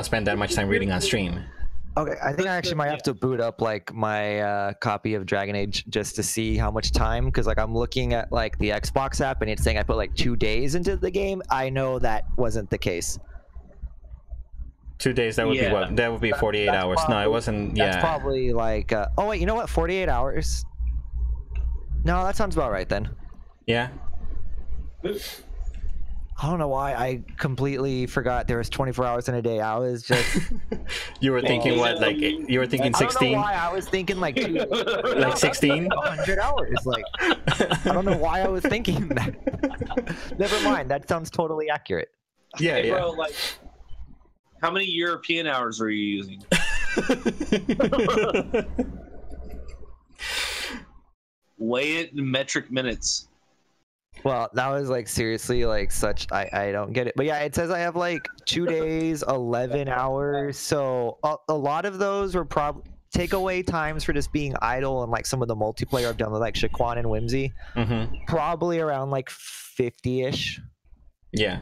to spend that much time reading on stream. Okay, I think I actually might have to boot up like my copy of Dragon Age just to see how much time, because like I'm looking at like the Xbox app and it's saying I put like 2 days into the game. I know that wasn't the case. 2 days, that would be what? That would be 48 hours. Probably, no, it wasn't. Yeah, that's probably like. Oh wait, you know what? 48 hours. No, that sounds about right then. Yeah. I don't know why I completely forgot there was 24 hours in a day. I was just. You were thinking what? Like you were thinking 16? I don't know why I was thinking like like 16? 100 hours. Like I don't know why I was thinking that. Never mind. That sounds totally accurate. Yeah, hey, yeah. bro, like, how many European hours were you using? Weigh it in metric minutes. Well, that was like seriously like such. I don't get it. But yeah, it says I have like 2 days, 11 hours. So a lot of those were probably takeaway times for just being idle, and like some of the multiplayer I've done with like Shaquan and Whimsy. Mm-hmm. Probably around like 50-ish. Yeah.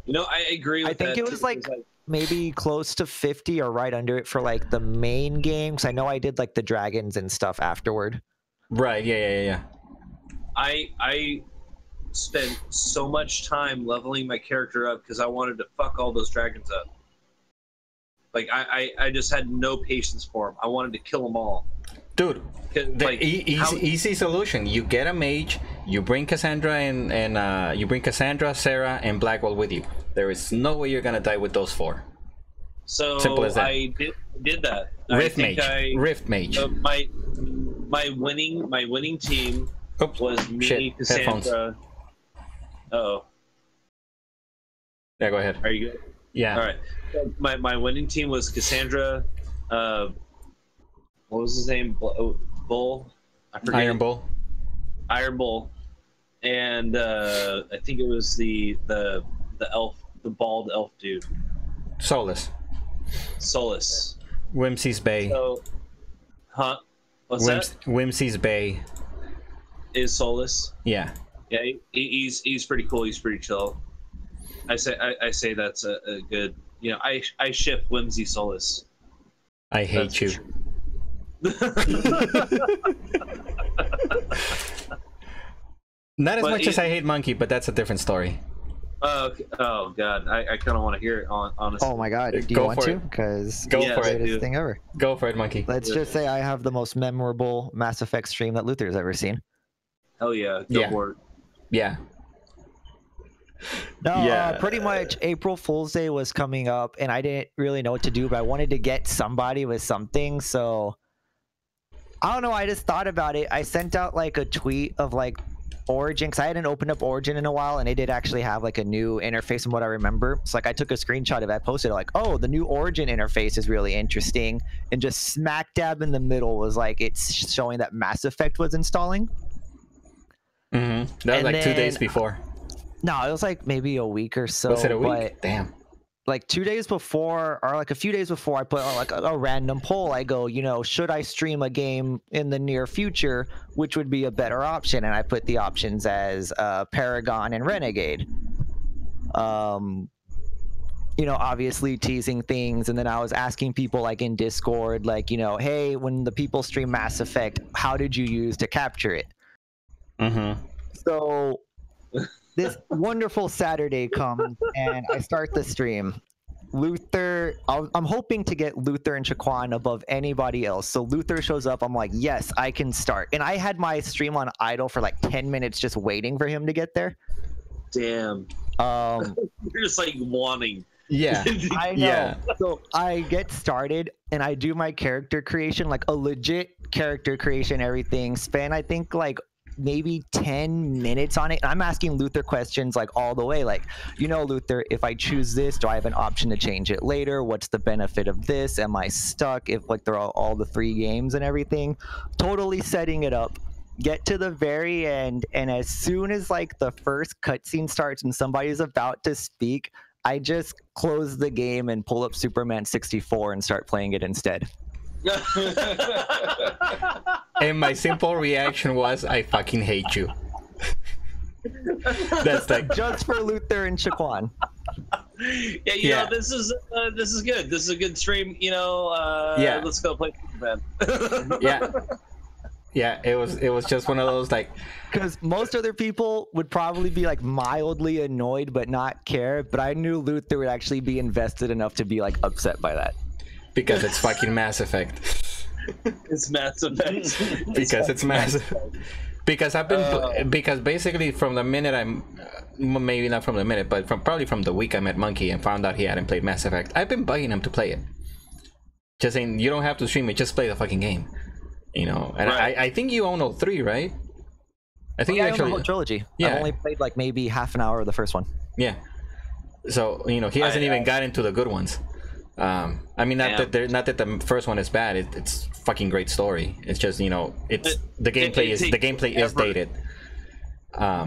I agree with that. I think it was like maybe close to 50 or right under it for like the main game, because I know I did like the dragons and stuff afterward. Right. Yeah. I spent so much time leveling my character up because I wanted to fuck all those dragons up. Like I just had no patience for them. I wanted to kill them all. Dude, the like, easy solution. You get a mage, you bring Cassandra and you bring Cassandra, Sarah, and Blackwell with you. There is no way you're gonna die with those 4. So simple as that. I did that. Rift mage. My winning team was me, shit. Cassandra. Oh. Yeah, go ahead. Are you good? Yeah. All right. So my winning team was Cassandra. What was his name? Bull. I forget. Iron Bull. Iron Bull, and I think it was the elf, the bald elf dude. Solus. Whimsy's Bay. So, huh? What's that? Whimsy's Bay. Is Solus? Yeah. Yeah, he's pretty cool. He's pretty chill. I say that's a good. I ship Whimsy Solus. I hate you. Not as much as I hate Monkey, but that's a different story. Oh god, I kind of want to hear it. Honestly. Oh my god, do you want to? Because go for it. Greatest thing ever. Go for it, Monkey. Let's just say I have the most memorable Mass Effect stream that Luthor's ever seen. Hell yeah, go for it. Yeah. No, pretty much April Fool's Day was coming up, and I didn't really know what to do, but I wanted to get somebody with something, so I don't know. I just thought about it. I sent out like a tweet of like Origin, because I hadn't opened up Origin in a while, and it did actually have like a new interface from what I remember. So like I took a screenshot of it, I posted it like, oh, the new Origin interface is really interesting, and just smack dab in the middle was like it's showing that Mass Effect was installing. Mm-hmm. That was like 2 days before. No, it was like maybe a week or so. Was it a week? But damn. Like 2 days before, or like a few days before, I put like a random poll. I go, should I stream a game in the near future, which would be a better option? And I put the options as Paragon and Renegade. Obviously teasing things, and then I was asking people like in Discord, like, hey, when the people stream Mass Effect, how did you use to capture it? Mm-hmm. So this wonderful Saturday comes, and I start the stream. Luthor, I'm hoping to get Luthor and Shaquan above anybody else. So Luthor shows up. I'm like, yes, I can start. And I had my stream on idle for like 10 minutes just waiting for him to get there. Damn. You're just like wanting. Yeah. I know. Yeah. So I get started, and I do my character creation, like a legit character creation, everything. Spend, I think, like maybe 10 minutes on it. And I'm asking Luthor questions like all the way, like, Luthor, if I choose this, do I have an option to change it later? What's the benefit of this? Am I stuck if like they're all the 3 games and everything? Totally setting it up. Get to the very end, and as soon as like the first cutscene starts and somebody's about to speak, I just close the game and pull up Superman 64 and start playing it instead. And my simple reaction was, I fucking hate you. That's like Just for Luthor and Shaquan. Yeah, you know, this is good. This is a good stream. Yeah. Let's go play Superman. Yeah, it was just one of those like, because most other people would probably be like mildly annoyed but not care, but I knew Luthor would actually be invested enough to be like upset by that. because it's fucking Mass Effect. It's Mass Effect. Because it's Mass Effect. Because I've been because basically from the minute maybe not from the minute, but probably from the week I met Monkey and found out he hadn't played Mass Effect, I've been bugging him to play it. Just saying, you don't have to stream it, just play the fucking game. And right. I think you own all 3, right? I think you actually own the whole trilogy. Yeah. I've only played like maybe half an hour of the first one. Yeah. So he hasn't even got into the good ones. I mean, not that the first one is bad. It's fucking great story. It's just it's the gameplay is dated.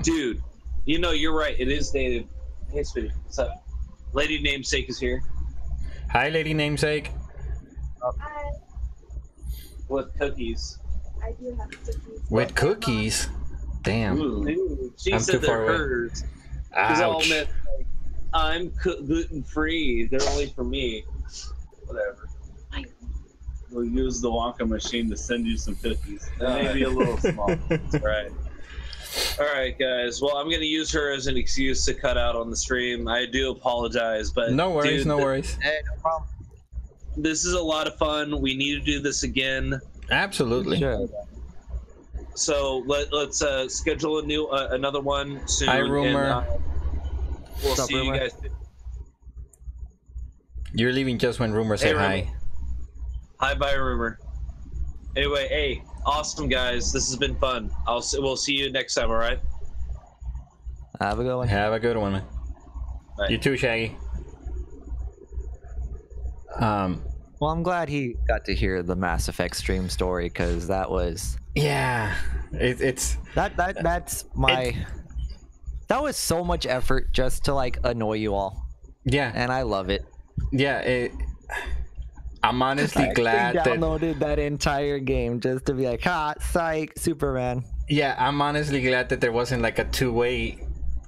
Dude, you're right. It is dated. Hey, sweetie, what's up? Lady Namesake is here. Hi, Lady Namesake. Hi. With cookies. I do have cookies. With cookies? Damn. Ooh, she I'm said too far they're away. hers. She's all Ouch. meant like, I'm gluten free. They're only for me. Whatever. We'll use the Wonka machine to send you some cookies. They may be a little small. That's right. All right, guys. Well, I'm going to use her as an excuse to cut out on the stream. I do apologize, but No worries, dude, no worries. Hey, no problem. This is a lot of fun. We need to do this again. Absolutely. Sure. So let's schedule another one soon. Hi, Rumor. And, we'll What's up, see Rumor? you guys. You're leaving just when Rumor said Rumor. hi. Hi, bye, Rumor. Anyway, hey, awesome guys. This has been fun. We'll see you next time. All right. Have a good one. Have a good one, man. Bye. You too, Shaggy. Well, I'm glad he got to hear the Mass Effect stream story, because that was Yeah, it's that's my that was so much effort just to like annoy you all, yeah, and I love it. yeah. I'm honestly I glad that downloaded that entire game just to be like, psych, Superman. yeah, I'm honestly glad that there wasn't like a 2-way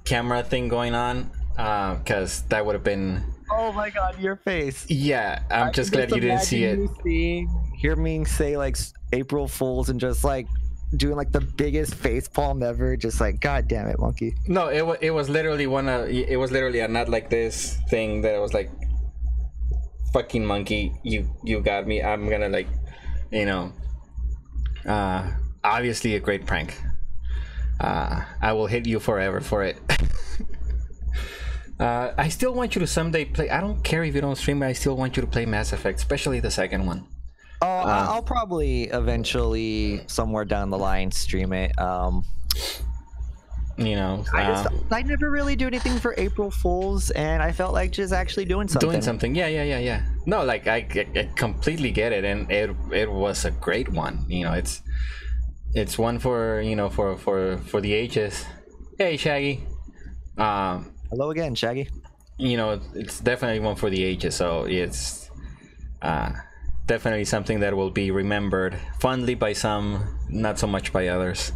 camera thing going on, because that would have been. Oh my god, your face. Yeah, I'm just glad you didn't see it. Hear me say like April Fools and just like doing like the biggest face palm ever, just like, god damn it, Monkey. No, it was literally a not like this thing that I was like, fucking Monkey, you got me. I'm gonna like, obviously a great prank. I will hit you forever for it. I still want you to someday play. I don't care if you don't stream it. I still want you to play Mass Effect, especially the second one. Oh, I'll probably eventually somewhere down the line stream it. I never really do anything for April Fools, and I felt like just actually doing something. Yeah. No, like I completely get it, and it was a great one. It's one for for the ages. Hey, Shaggy. Hello again, Shaggy. It's definitely one for the ages, so it's definitely something that will be remembered fondly by some, not so much by others.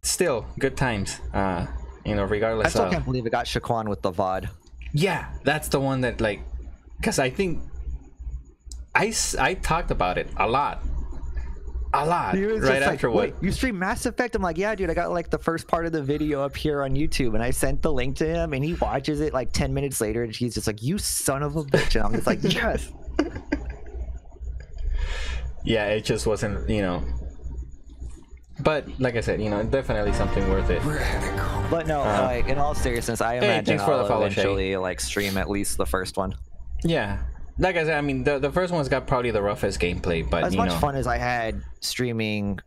Still good times. Regardless. I still can't believe it got Shaquan with the VOD. Yeah, that's the one that because I think I talked about it a lot. He was Right just after like, what? Wait, you stream Mass Effect? I'm like, yeah, dude, I got like the first part of the video up here on YouTube, and I sent the link to him, and he watches it like 10 minutes later, and he's just like, you son of a bitch, and I'm just like, yes. Yeah, it just wasn't, But like I said, definitely something worth it. But no, like in all seriousness, I imagine thanks for the I'll follow, eventually like stream at least the first one. Yeah, like I said, I mean, the first one's got probably the roughest gameplay, but As much fun as I had streaming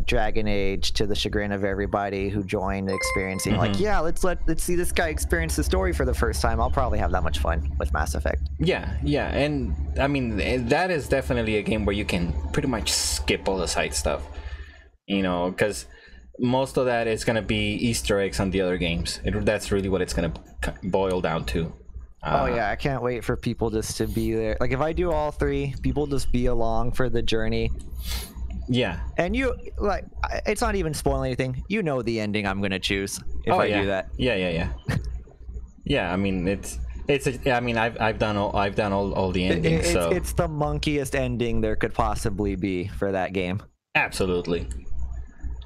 Dragon Age to the chagrin of everybody who joined, experiencing like, yeah, let's see this guy experience the story for the first time. I'll probably have that much fun with Mass Effect. Yeah, and I mean that is definitely a game where you can pretty much skip all the side stuff, because most of that is gonna be Easter eggs on the other games. That's really what it's gonna boil down to. Oh yeah, I can't wait for people just to be there. Like if I do all three, people just be along for the journey. Yeah, and it's not even spoiling anything. You know the ending I'm gonna choose if I do that. Yeah. Yeah, I mean I mean I've done all the endings. It's the monkiest ending there could possibly be for that game. Absolutely.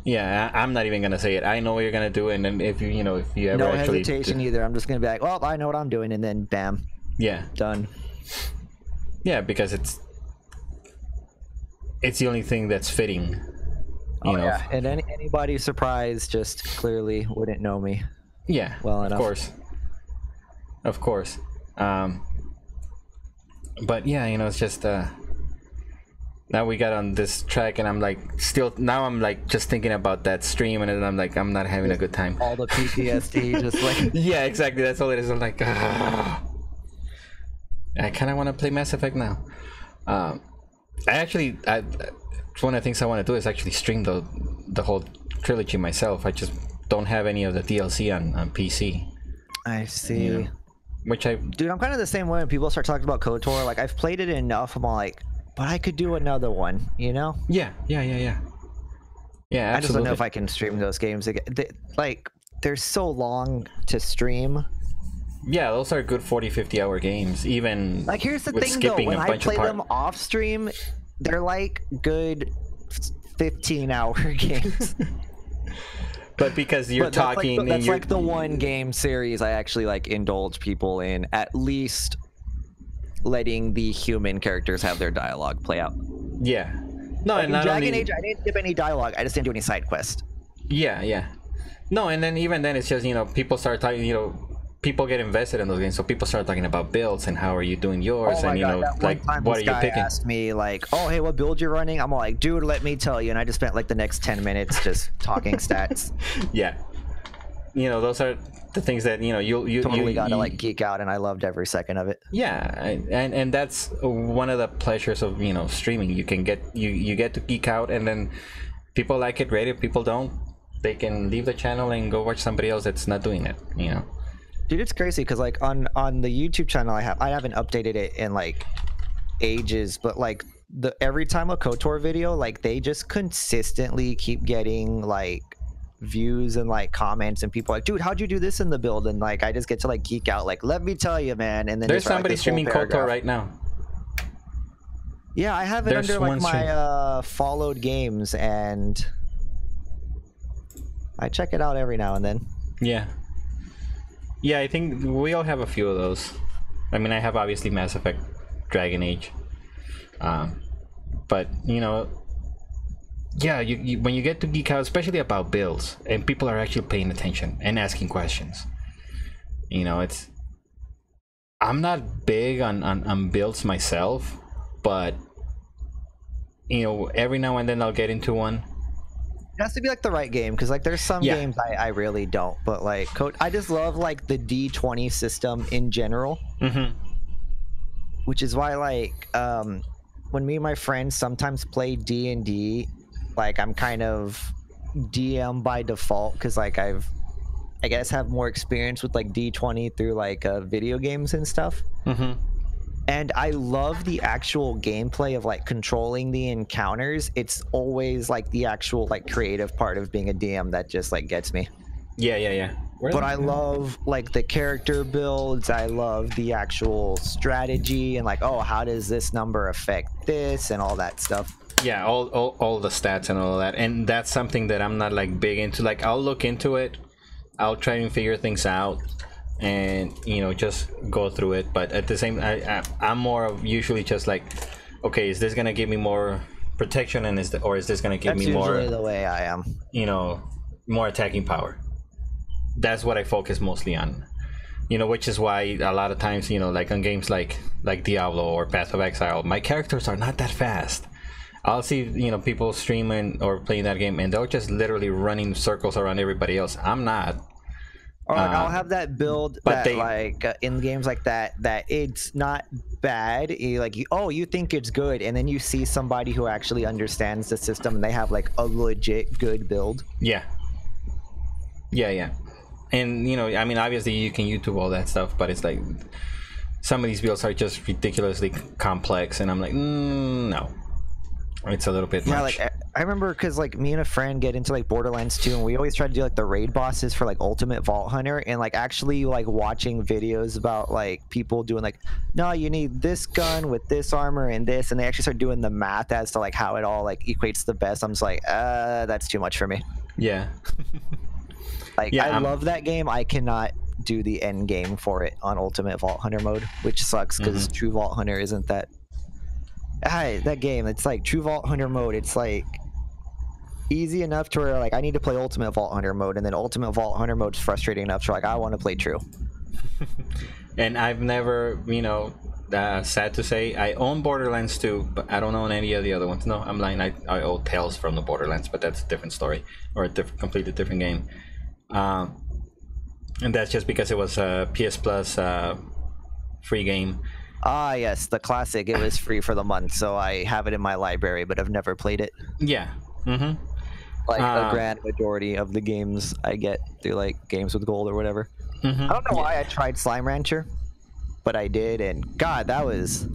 Yeah, I'm not even gonna say it. I know what you're gonna do, and then if you ever no actually hesitation either. I'm just gonna be like, well, I know what I'm doing, and then bam. Yeah. Done. Yeah, because it's the only thing that's fitting. You know. Yeah. And anybody surprised just clearly wouldn't know me. Yeah. Well enough. Of course. But yeah, it's just now we got on this track, and I'm like I'm like just thinking about that stream, and then I'm like, I'm not having a good time. All the PTSD just like yeah, exactly. That's all it is. I'm like, I kind of want to play Mass Effect now. One of the things I want to do is actually stream the whole trilogy myself. I just don't have any of the DLC on PC. I see. Dude, I'm kind of the same way when people start talking about KOTOR. Like I've played it enough. I'm like, but I could do another one. Yeah. Yeah. Absolutely. I just don't know if I can stream those games again. They're so long to stream. Yeah, those are good 40-50 hour games, even like here's the with thing though, skipping when a I bunch play of them off stream, they're like good 15-hour games. But because you're talking, that's like the one game series I actually like indulge people in, at least letting the human characters have their dialogue play out. Yeah. No, like and in Dragon Age, I didn't skip any dialogue. I just didn't do any side quests. Yeah. No, and then even then, it's just people start talking. People get invested in those games, so people start talking about builds and how are you doing yours, and like what are you picking? Asked me like, oh hey, what build you're running? I'm like, dude, let me tell you, and I just spent like the next 10 minutes just talking stats. Yeah, those are the things that you totally gotta like geek out, and I loved every second of it. Yeah, and that's one of the pleasures of streaming. You can get you get to geek out, and then people like it great. If people don't, they can leave the channel and go watch somebody else that's not doing it. Dude, it's crazy because like on the YouTube channel I haven't updated it in like ages, but like every time a KOTOR video, like they just consistently keep getting like views and like comments, and people are like, dude, how'd you do this in the build? And like I just get to like geek out, like, let me tell you, man. And then there's somebody streaming KOTOR right now. Yeah, I have it under like my followed games, and I check it out every now and then. Yeah, I think we all have a few of those. I mean, I have obviously Mass Effect, Dragon Age, but yeah, you when you get to geek out, especially about builds, and people are actually paying attention and asking questions. I'm not big on builds myself, but every now and then I'll get into one. It has to be like the right game, because like there's some games I really don't, but like I just love like the D20 system in general, which is why like when me and my friends sometimes play D&D, like I'm kind of DM by default, because like I guess have more experience with like D20 through like video games and stuff. And I love the actual gameplay of like controlling the encounters. It's always like the actual like creative part of being a DM that just like gets me. Yeah. But I love like the character builds. I love the actual strategy and like, oh, how does this number affect this and all that stuff. Yeah, all the stats and all of that. And that's something that I'm not like big into. Like I'll look into it. I'll try and figure things out, and just go through it. But at the same, I'm more of usually just like, okay, is this gonna give me more protection, and is this gonna give me more? That's usually the way I am. More attacking power. That's what I focus mostly on. which is why a lot of times, like on games like Diablo or Path of Exile, my characters are not that fast. I'll see, people streaming or playing that game, and they're just literally running circles around everybody else. I'm not. Or like, I'll have that build but that in games like that it's not bad. You think it's good, and then you see somebody who actually understands the system, and they have like a legit good build. Yeah. And I mean, obviously you can YouTube all that stuff, but it's like some of these builds are just ridiculously complex, and I'm like, no, it's a little bit much. Like I remember because like me and a friend get into like Borderlands 2, and we always try to do like the raid bosses for like Ultimate Vault Hunter, and like actually like watching videos about like people doing like, no, you need this gun with this armor and this, and they actually start doing the math as to like how it all like equates the best. I'm just like, that's too much for me. Yeah. I love that game. I cannot do the end game for it on Ultimate Vault Hunter mode, which sucks because True Vault Hunter isn't that. That game, it's like True Vault Hunter mode. It's like easy enough to where like I need to play Ultimate Vault Hunter mode, and then Ultimate Vault Hunter mode is frustrating enough to like I want to play True. And I've never, sad to say, I own Borderlands 2, but I don't own any of the other ones. No, I'm lying. I own Tales from the Borderlands, but that's a different story, or a completely different game. And that's just because it was a PS Plus free game. Ah, yes, the classic. It was free for the month, so I have it in my library, but I've never played it. Yeah. Mm-hmm. Like a grand majority of the games I get through like Games with Gold or whatever. Mm-hmm. I don't know why I tried Slime Rancher, but I did, and God, that was...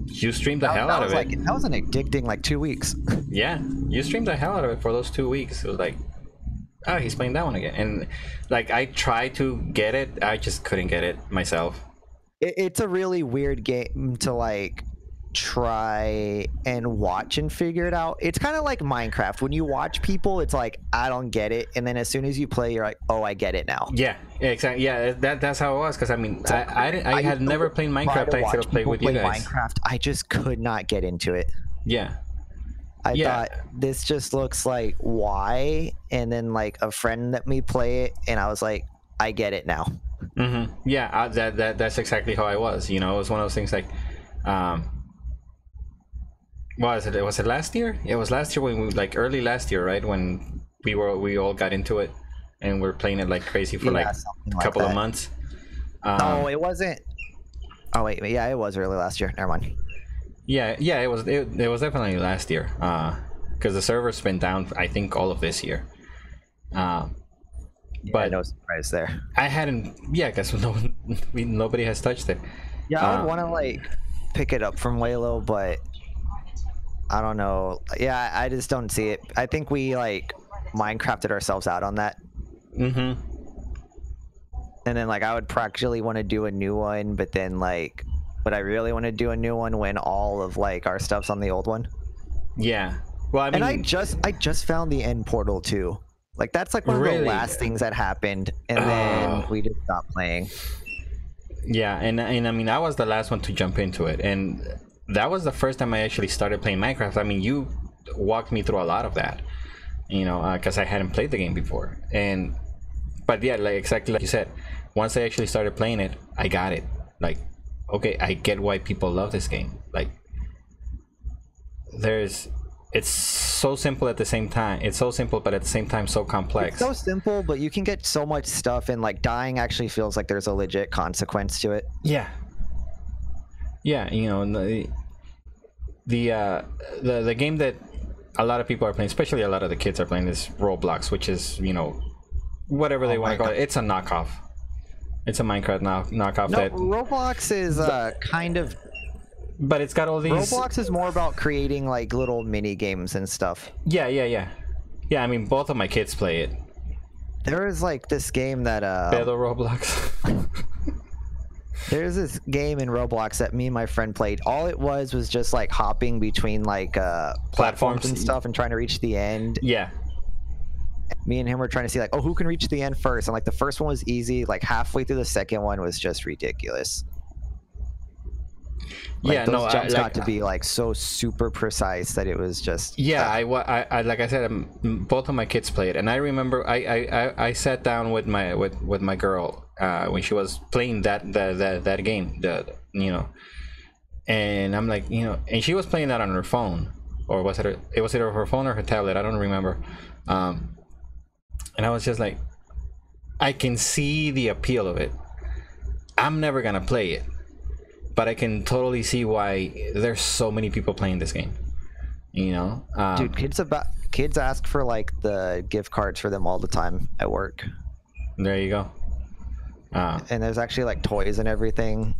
You streamed the hell out of it. That was an addicting like 2 weeks. Yeah, you streamed the hell out of it for those 2 weeks. It was like, oh, he's playing that one again. And like I tried to get it, I just couldn't get it myself. It's a really weird game to like try and watch and figure it out. It's kind of like Minecraft. When you watch people, it's like, I don't get it, and then as soon as you play, you're like, oh, I get it now. Yeah, exactly. Yeah, that's how it was. Because I mean, I had never played Minecraft. I still played with you guys. Minecraft, I just could not get into it. Yeah. I thought this just looks like why, and then like a friend let me play it, and I was like, I get it now. Mm-hmm. Yeah, that's exactly how I was. It was one of those things like, was it last year? It was last year when we early last year, right? When we all got into it and we're playing it like crazy for like a couple of months. No, it wasn't. Oh wait, yeah, it was early last year. Never mind. Yeah, it was definitely last year. Because the server's been down, I think, all of this year. But no surprise there. I hadn't. Yeah, because nobody has touched it. Yeah, I would want to like pick it up from Waylo, but I don't know. Yeah, I just don't see it. I think we like Minecrafted ourselves out on that. Mm-hmm. And then like I would practically want to do a new one, but then like, would I really want to do a new one when all of like our stuff's on the old one? Yeah. Well, I mean, and I just found the end portal too. Like that's like one of the last things that happened, and then we just stopped playing. Yeah, and I mean, I was the last one to jump into it, and that was the first time I actually started playing Minecraft. I mean, you walked me through a lot of that, because I hadn't played the game before. But yeah, like exactly like you said, once I actually started playing it, I got it. Like, okay, I get why people love this game. Like, it's so simple at the same time. It's so simple, but at the same time, so complex. It's so simple, but you can get so much stuff, and like dying actually feels like there's a legit consequence to it. Yeah. Yeah, the game that a lot of people are playing, especially a lot of the kids are playing, is Roblox, which is whatever they want to call it. It's a knockoff. It's a Minecraft knockoff. No, Roblox is kind of. But it's got all these. Roblox is more about creating like little mini games and stuff. Yeah. I mean, both of my kids play it. There is like this game that Pedo Roblox. There's this game in Roblox that me and my friend played. All it was just like hopping between like platforms and stuff and trying to reach the end. Yeah. Me and him were trying to see like, who can reach the end first? And like the first one was easy. Like halfway through the second one was just ridiculous. Like, Yeah, those no, jumps got to be like so super precise that it was just yeah, I like I said, both of my kids played, and I remember I sat down with my girl when she was playing that game, and I'm like, and she was playing that on her phone, or was it was either her phone or her tablet, I don't remember, and I was just like, I can see the appeal of it. I'm never gonna play it, but I can totally see why there's so many people playing this game. dude, kids ask for like the gift cards for them all the time at work, There you go. and there's actually like toys and everything.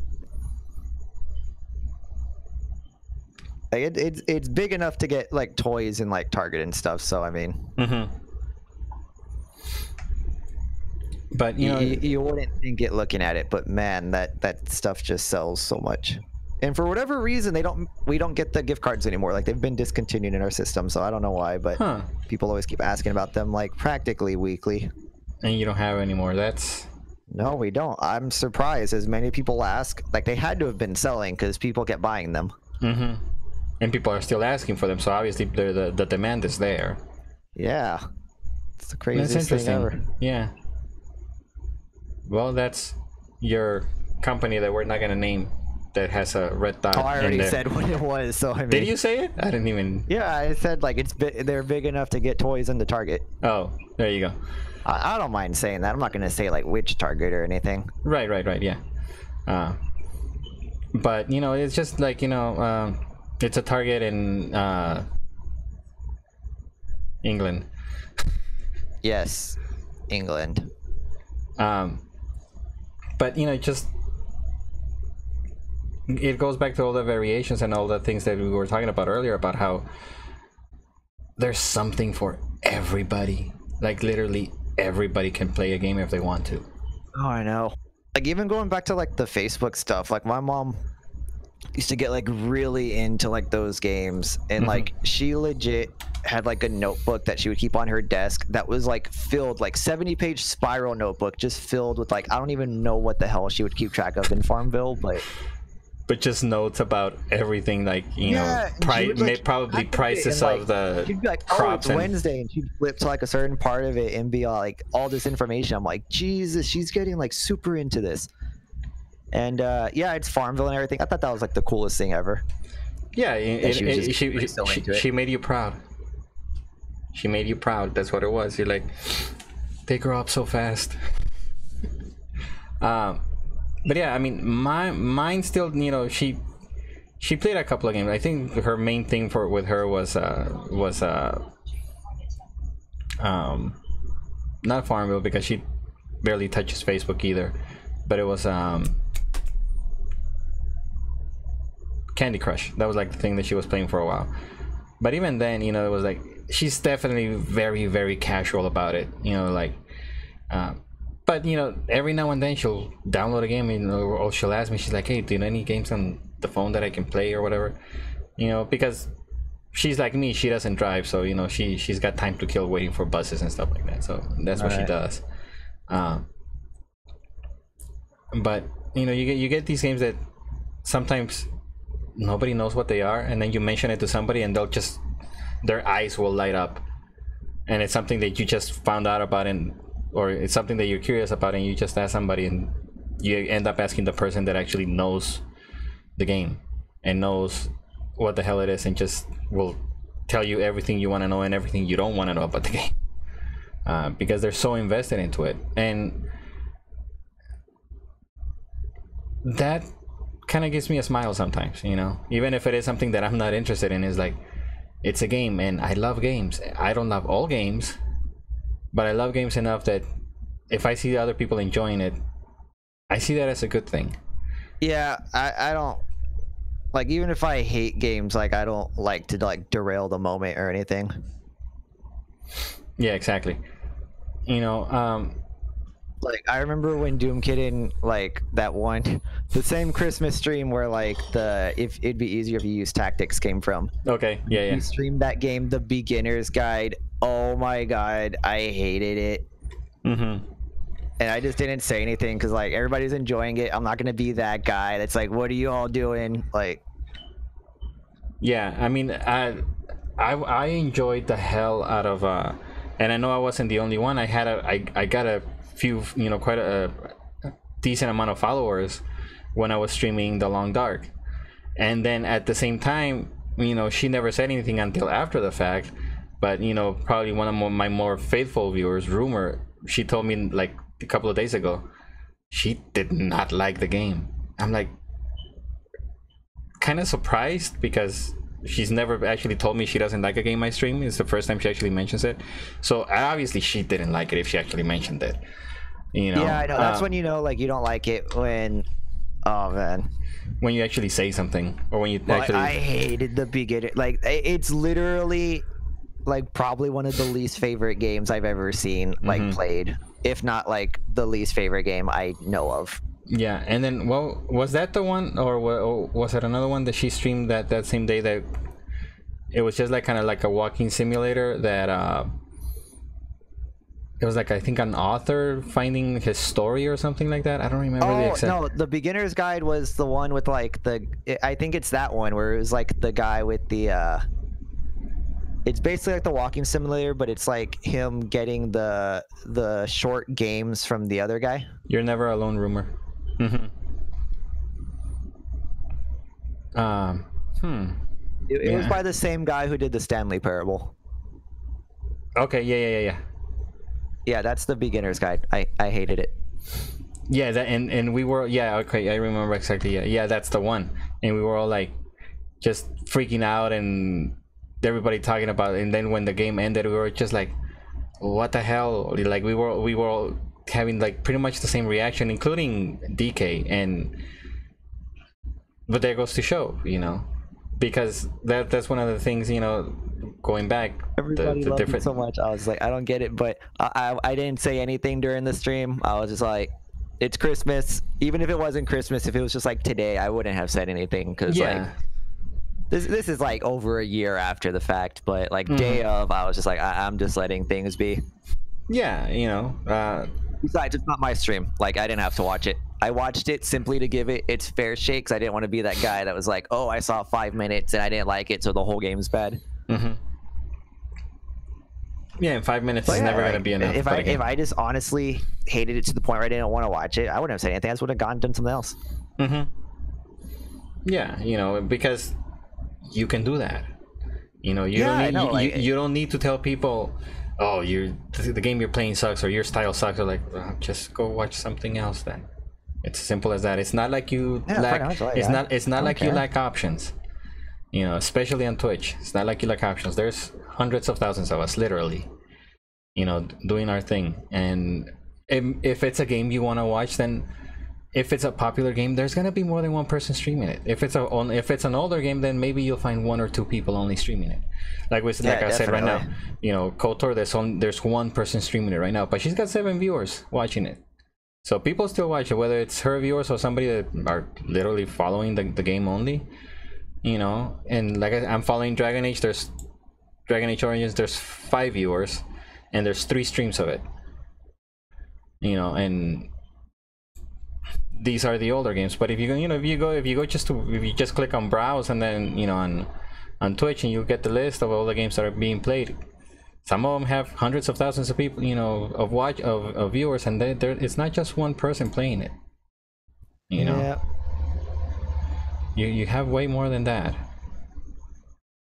Like it's big enough to get like toys and like Target and stuff. So I mean, But you wouldn't think it looking at it, but man, that stuff just sells so much. And for whatever reason, we don't get the gift cards anymore. Like, they've been discontinued in our system, so I don't know why, but people always keep asking about them, like practically weekly. And you don't have any more. That's No, we don't. I'm surprised as many people ask. Like, they had to have been selling because people kept buying them. and people are still asking for them. So obviously the demand is there. Yeah, it's the That's craziest thing interesting. ever. Yeah. Well, that's your company that we're not gonna name that has a red dot. Oh, I in already there. said what it was. So I mean, Did you say it? I didn't even. Yeah, I said like they're big enough to get toys into Target. Oh, there you go. I don't mind saying that. I'm not gonna say like which Target or anything. Right. Yeah. But it's just like it's a Target in England. Yes, England. But just it goes back to all the variations and all the things that we were talking about earlier about how there's something for everybody. Like, literally everybody can play a game if they want to. Oh, I know. Like, even going back to like the Facebook stuff, like my mom used to get like really into like those games, and like she legit had like a notebook that she would keep on her desk that was like filled, like 70-page spiral notebook just filled with like I don't even know what the hell she would keep track of in Farmville, but just notes about everything, like probably prices and, like, of the she'd be like, crops. it's Wednesday, and she'd flip to like a certain part of it and be like all this information. I'm like, Jesus, she's getting like super into this. And yeah, it's Farmville and everything. I thought that was like the coolest thing ever. Yeah, she made you proud. She made you proud. That's what it was. You're like, they grow up so fast. But yeah, I mean, mine still, she played a couple of games. I think her main thing with her was not Farmville, because she barely touches Facebook either, but it was Candy Crush. That was like the thing that she was playing for a while. But even then, it was like, she's definitely very, very casual about it, but every now and then she'll download a game, or she'll ask me, she's like, hey, do you know any games on the phone that I can play or whatever, because she's like me, she doesn't drive, so she's got time to kill waiting for buses and stuff like that, so that's what she does. But you get these games that sometimes nobody knows what they are, and then you mention it to somebody and their eyes will light up, and it's something that you just found out about, or it's something that you're curious about, and you just ask somebody, and you end up asking the person that actually knows the game and knows what the hell it is, and just will tell you everything you want to know and everything you don't want to know about the game, because they're so invested into it. And that kind of gives me a smile sometimes, even if it is something that I'm not interested in. Is like, it's a game, and I love games. I don't love all games, but I love games enough that if I see other people enjoying it, I see that as a good thing. Yeah, I don't like, even if I hate games, like I don't like to like derail the moment or anything. Yeah, exactly. Like, I remember when Doom Kitten, like the same Christmas stream where like if it'd be easier if you use tactics came from. Okay, yeah. You streamed that game, the beginner's guide. Oh my god, I hated it. and I just didn't say anything because like everybody's enjoying it. I'm not gonna be that guy that's like, what are you all doing? Like, Yeah, I mean, I enjoyed the hell out of and I know I wasn't the only one. I got a few, quite a decent amount of followers when I was streaming The Long Dark, and then at the same time, she never said anything until after the fact. But probably one of my more faithful viewers, Rumor, she told me like a couple of days ago, she did not like the game. I'm like, kind of surprised because she's never actually told me she doesn't like a game I stream. It's the first time she actually mentions it. So obviously she didn't like it if she actually mentioned it. Yeah, I know. That's when like you don't like it when, oh man, when you actually say something or when you actually. I hated the beginning. Like it's literally like probably one of the least favorite games I've ever seen like played, if not like the least favorite game I know of. Yeah, and then, well, was that the one, or was it another one that she streamed that same day that it was just like kind of like a walking simulator that it was like, I think, an author finding his story or something like that. I don't remember the exact. No, the beginner's guide was the one with like I think it's that one where it was like the guy with the it's basically like the walking simulator, but it's like him getting the short games from the other guy. You're Never Alone, Rumor. It was by the same guy who did the Stanley Parable. Okay, yeah. Yeah, that's the beginner's guide. I hated it. Yeah, that and we were, yeah, okay, I remember exactly. Yeah, that's the one. And we were all like just freaking out and everybody talking about it. And then when the game ended, we were just like, what the hell? Like we were all having like pretty much the same reaction, including DK. But there goes to show, because that's one of the things, going back, everybody the loved different. it so much. I was like, I don't get it, but I didn't say anything during the stream. I was just like, it's Christmas. Even if it wasn't Christmas, if it was just like today, I wouldn't have said anything because like this is like over a year after the fact. But like day of, I was just like, I'm just letting things be. Yeah, Besides, it's not my stream. Like, I didn't have to watch it. I watched it simply to give it its fair shake, because I didn't want to be that guy that was like, oh, I saw 5 minutes and I didn't like it, so the whole game's bad. Yeah, in 5 minutes is never going to be enough. If I just honestly hated it to the point where I didn't want to watch it, I wouldn't have said anything. I just would have gone and done something else. Yeah, because you can do that. You don't need to tell people, oh, the game you're playing sucks or your style sucks. Or like, just go watch something else then. It's as simple as that. It's not like you lack. It's not like you lack options. Especially on Twitch, it's not like you lack options. There's hundreds of thousands of us, literally, doing our thing. And if it's a game you want to watch, then if it's a popular game, there's gonna be more than one person streaming it. If it's an older game, then maybe you'll find 1 or 2 people only streaming it. Like I said right now, KOTOR, there's one person streaming it right now, but she's got 7 viewers watching it. So people still watch it, whether it's her viewers or somebody that are literally following the game only. And like I'm following Dragon Age. There's Dragon Age Origins. There's 5 viewers, and there's 3 streams of it. And these are the older games. But if you just click on browse and then on Twitch, and you get the list of all the games that are being played. Some of them have hundreds of thousands of people, of viewers, and it's not just one person playing it. Yeah. You have way more than that.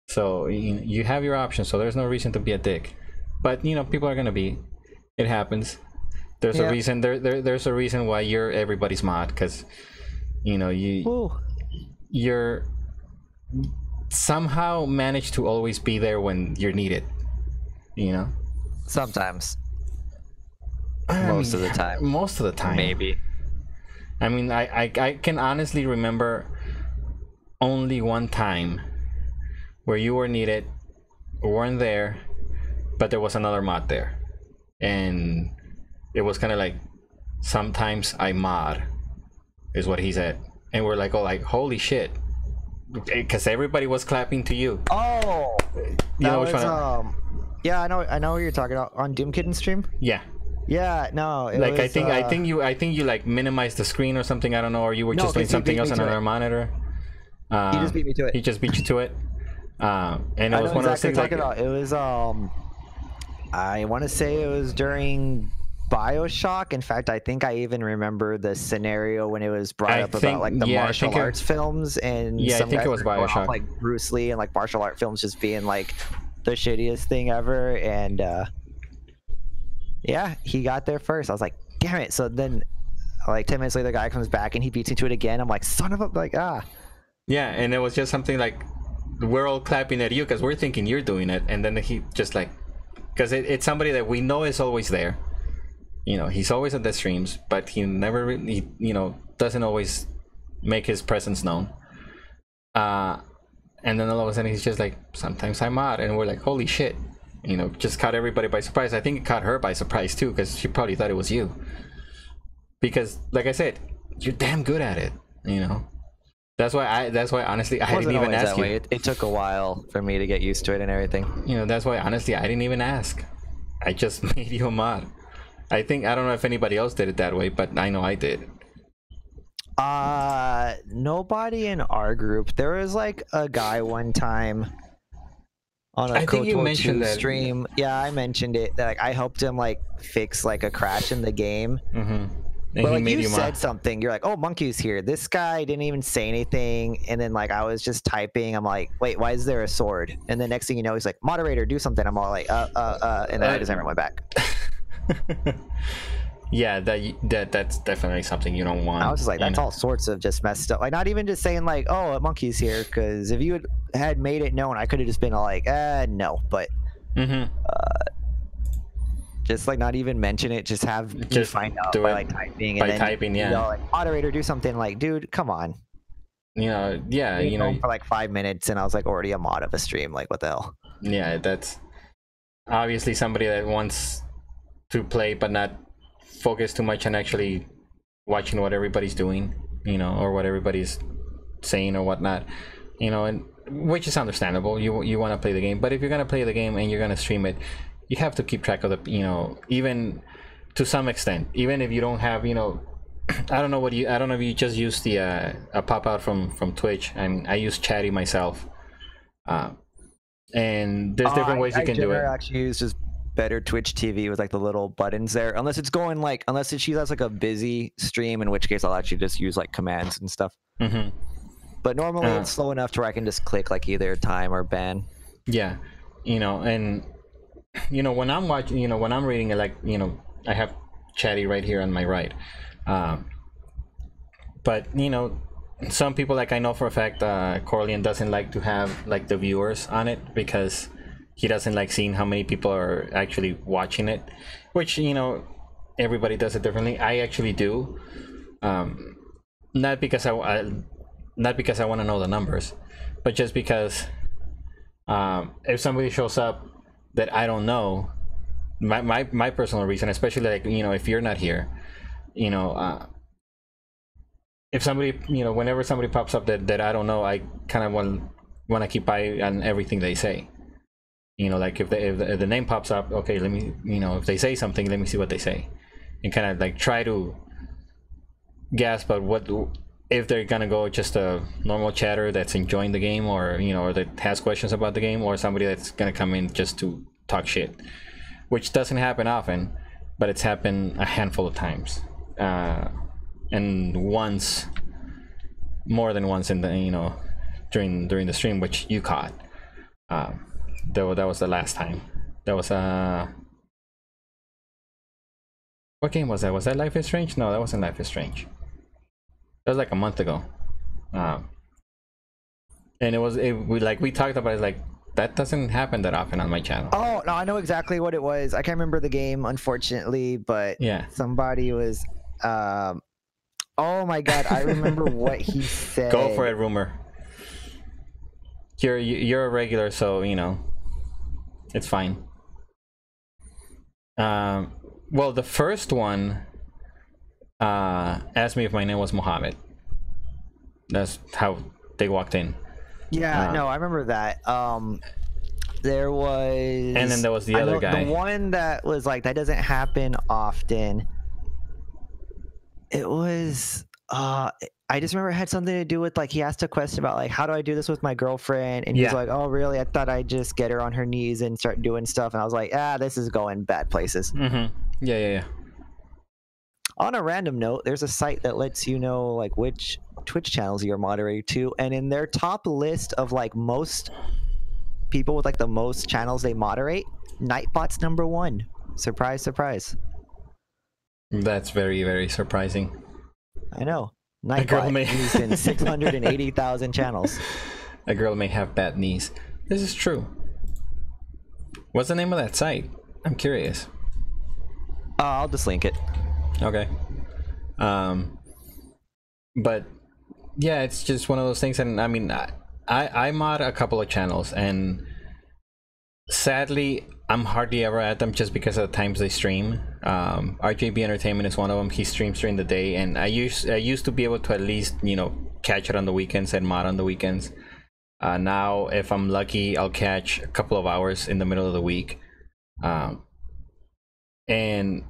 So you have your options. So there's no reason to be a dick. But people are gonna be. It happens. There's a reason. There's a reason why you're everybody's mod, because you're somehow manage to always be there when you're needed. Sometimes. Most of the time. Most of the time. Maybe. I mean, I can honestly remember only one time where you were needed, weren't there, but there was another mod there, and it was kind of like, sometimes I mod, is what he said, and we're like, oh, like, holy shit, because everybody was clapping to you. Oh, you know which one? Yeah, I know what you're talking about. On Doom Kitten stream. Yeah. Yeah, no. It Like was, I think you like minimized the screen or something. I don't know, or you were No, just doing 'cause he something beat else me on to another it. monitor. He just beat me to it. He just beat you to it. And it I was know one of those exactly things what you're like talking about. It was I want to say it was during BioShock. In fact, I think I even remember the scenario when it was brought I up think- about like the yeah, I martial think it- arts films, and Yeah, I some think it guys was were going off, BioShock. like Bruce Lee and like martial art films just being like the shittiest thing ever. And yeah, he got there first. I was like, damn it. So then, like 10 minutes later, the guy comes back and he beats into it again. I'm like, son of a, like, Yeah, and it was just something like we're all clapping at you because we're thinking you're doing it, and then he just like, because it's somebody that we know is always there. You know, he's always at the streams, but he never really, doesn't always make his presence known. And then all of a sudden he's just like, sometimes I'm out, and we're like, holy shit. Just caught everybody by surprise. I think it caught her by surprise too, because she probably thought it was you. Because, like I said, you're damn good at it. That's why honestly I didn't even ask you. It took a while for me to get used to it and everything. That's why honestly I didn't even ask. I just made you a mod. I don't know if anybody else did it that way, but I know I did. Nobody in our group. There was like a guy one time on a I think you KOTOR mentioned 2 that. stream. Yeah, I mentioned it. Like I helped him like fix like a crash in the game. Mm-hmm. And But he like made you you said mod. something, you're like, "Oh, Monkey's here." This guy didn't even say anything, and then like I was just typing. I'm like, "Wait, why is there a sword?" And the next thing you know, he's like, "Moderator, do something." I'm all like, and then I just never went back. Yeah, that's definitely something you don't want. I was just like, that's all sorts of just messed up. Like not even just saying like, "Oh, Monkey's here," because if you had made it known, I could have just been like, no, but. Mm-hmm. Just like not even mention it, just have you Just find out do by it like typing, by and then typing, yeah. like moderator do something. Like, dude, come on. Yeah, For like 5 minutes, and I was like already a mod of a stream. Like, what the hell? yeah, that's obviously somebody that wants to play but not focus too much on actually watching what everybody's doing, or what everybody's saying or whatnot, and which is understandable. You want to play the game, but if you're gonna play the game and you're gonna stream it, you have to keep track of the, even to some extent, even if you don't have, I don't know if you just use the a pop out from Twitch, and I use Chatty myself, and there's different ways you can do it. I actually use just better Twitch TV with like the little buttons there, unless it's going like she has like a busy stream, in which case I'll actually just use like commands and stuff. Mm-hmm. But normally it's slow enough to where I can just click like either time or ban. Yeah, and when I'm watching, when I'm reading it, like, I have Chatty right here on my right, but some people, like I know for a fact, Corleone doesn't like to have like the viewers on it because he doesn't like seeing how many people are actually watching it, which everybody does it differently. I actually do, not because I want to know the numbers, but just because if somebody shows up that I don't know, my personal reason, especially like, if you're not here, if somebody, whenever somebody pops up that I don't know, I kind of want to keep eye on everything they say. Like if the name pops up, okay, let me, if they say something, let me see what they say, and kind of like try to gasp at what, if they're gonna go just a normal chatter that's enjoying the game, or or that has questions about the game, or somebody that's gonna come in just to talk shit, which doesn't happen often, but it's happened a handful of times, and more than once in the during the stream, which you caught. That was the last time. That was what game was that? Was that Life is Strange? No, that wasn't Life is Strange. That was like a month ago, and we talked about it, like that doesn't happen that often on my channel. Oh no, I know exactly what it was. I can't remember the game, unfortunately, but Yeah, somebody was. Oh my god, I remember what he said. go for it, Rumor. You're a regular, so it's fine. Well, the first one asked me if my name was Mohammed. That's how they walked in. Yeah, no, I remember that. There was. And then there was the I other know guy. The one that was like that doesn't happen often. It was. I just remember it had something to do with like he asked a question about like how do I do this with my girlfriend, and he was Yeah. like, oh really? I thought I'd just get her on her knees and start doing stuff, and I was like, this is going bad places. Mm-hmm. Yeah. On a random note, there's a site that lets you know like which Twitch channels you're moderator to, and in their top list of like most people with like the most channels they moderate, Nightbot's number 1. Surprise, surprise. That's very, very surprising. I know. A girl Nightbot may- used in 680,000 channels. A girl may have bad knees. This is true. What's the name of that site? I'm curious. I'll just link it. Okay. But yeah, it's just one of those things, and I mean, I mod a couple of channels, and sadly, I'm hardly ever at them just because of the times they stream. RJB Entertainment is one of them. He streams during the day, and I used to be able to at least, you know, catch it on the weekends and mod on the weekends. Now, if I'm lucky, I'll catch a couple of hours in the middle of the week. And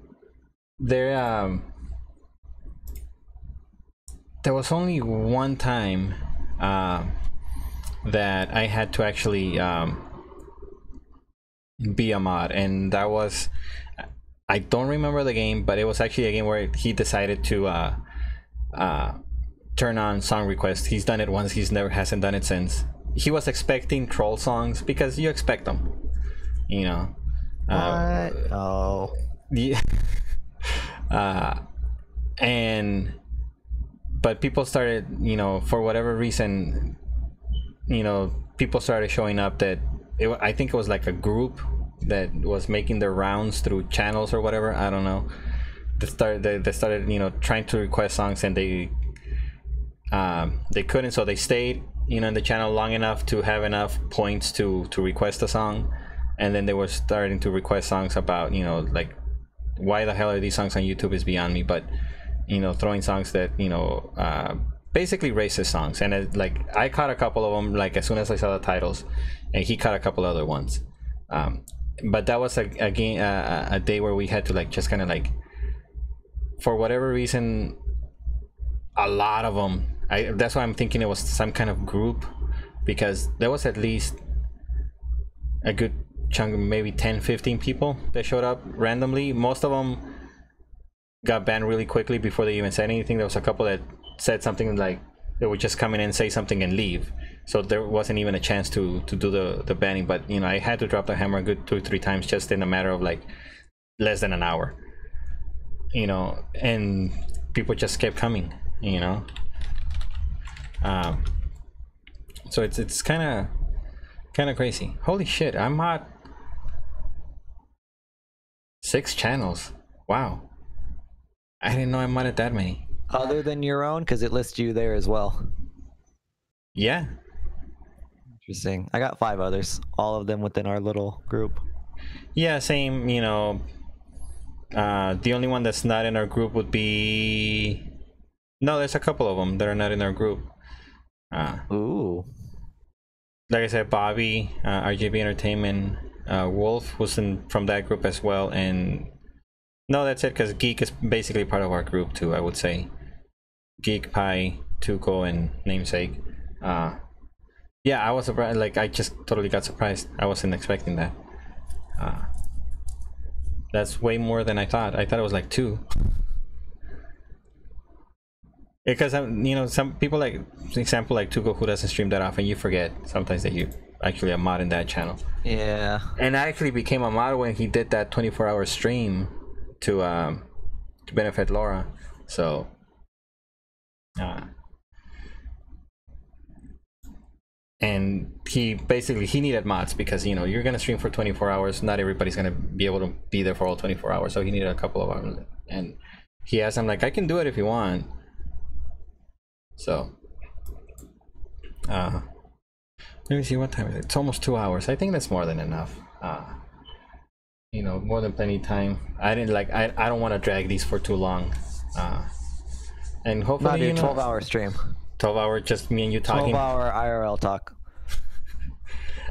there was only one time that I had to actually be a mod, and that was, I don't remember the game, but it was actually a game where he decided to turn on song requests. He's done it once, hasn't done it since. He was expecting troll songs because you expect them, you know. What? Oh. Yeah. But people started, you know, for whatever reason, you know, people started showing up that I think it was like a group that was making their rounds through channels or whatever. I don't know. They started, you know, trying to request songs, and they couldn't, so they stayed, you know, in the channel long enough to have enough points to request a song, and then they were starting to request songs about, you know, like, why the hell are these songs on YouTube is beyond me, but, you know, throwing songs that, you know, basically racist songs. And like, I caught a couple of them like as soon as I saw the titles, and he caught a couple other ones. But that was a day where we had to like just kind of like, for whatever reason, a lot of them, that's why I'm thinking it was some kind of group, because there was at least a good chunk, maybe 10-15 people that showed up randomly. Most of them got banned really quickly before they even said anything. There was a couple that said something like they would just come in and say something and leave, so there wasn't even a chance to do the banning. But, you know, I had to drop the hammer a good 2-3 times just in a matter of like less than an hour, you know, and people just kept coming, you know. So it's kind of crazy. Holy shit, I'm at 6 channels. Wow, I didn't know I modded that many. Other than your own, because it lists you there as well. Yeah. Interesting. I got 5 others, all of them within our little group. Yeah, same, you know. The only one that's not in our group would be... No, there's a couple of them that are not in our group. Ooh. Like I said, Bobby, RJB Entertainment, Wolf was from that group as well, and... No, that's it, because Geek is basically part of our group too, I would say. Geek, Pi, Tuco, and Namesake. Yeah, I was surprised. Like, I just totally got surprised. I wasn't expecting that. That's way more than I thought. I thought it was like 2. Because, you know, some people, like, for example, like Tuco, who doesn't stream that often, you forget sometimes that you actually a mod in that channel. Yeah. And I actually became a mod when he did that 24-hour stream to benefit Laura. So and he needed mods because, you know, you're gonna stream for 24 hours, not everybody's gonna be able to be there for all 24 hours, so he needed a couple of hours. And he asked him, like, I can do it if you want. So let me see, what time is it? It's almost 2 hours. I think that's more than enough. You know, more than plenty time. I don't want to drag these for too long. And hopefully, Not do you know, 12-hour stream. 12-hour, just me and you talking. 12-hour IRL talk.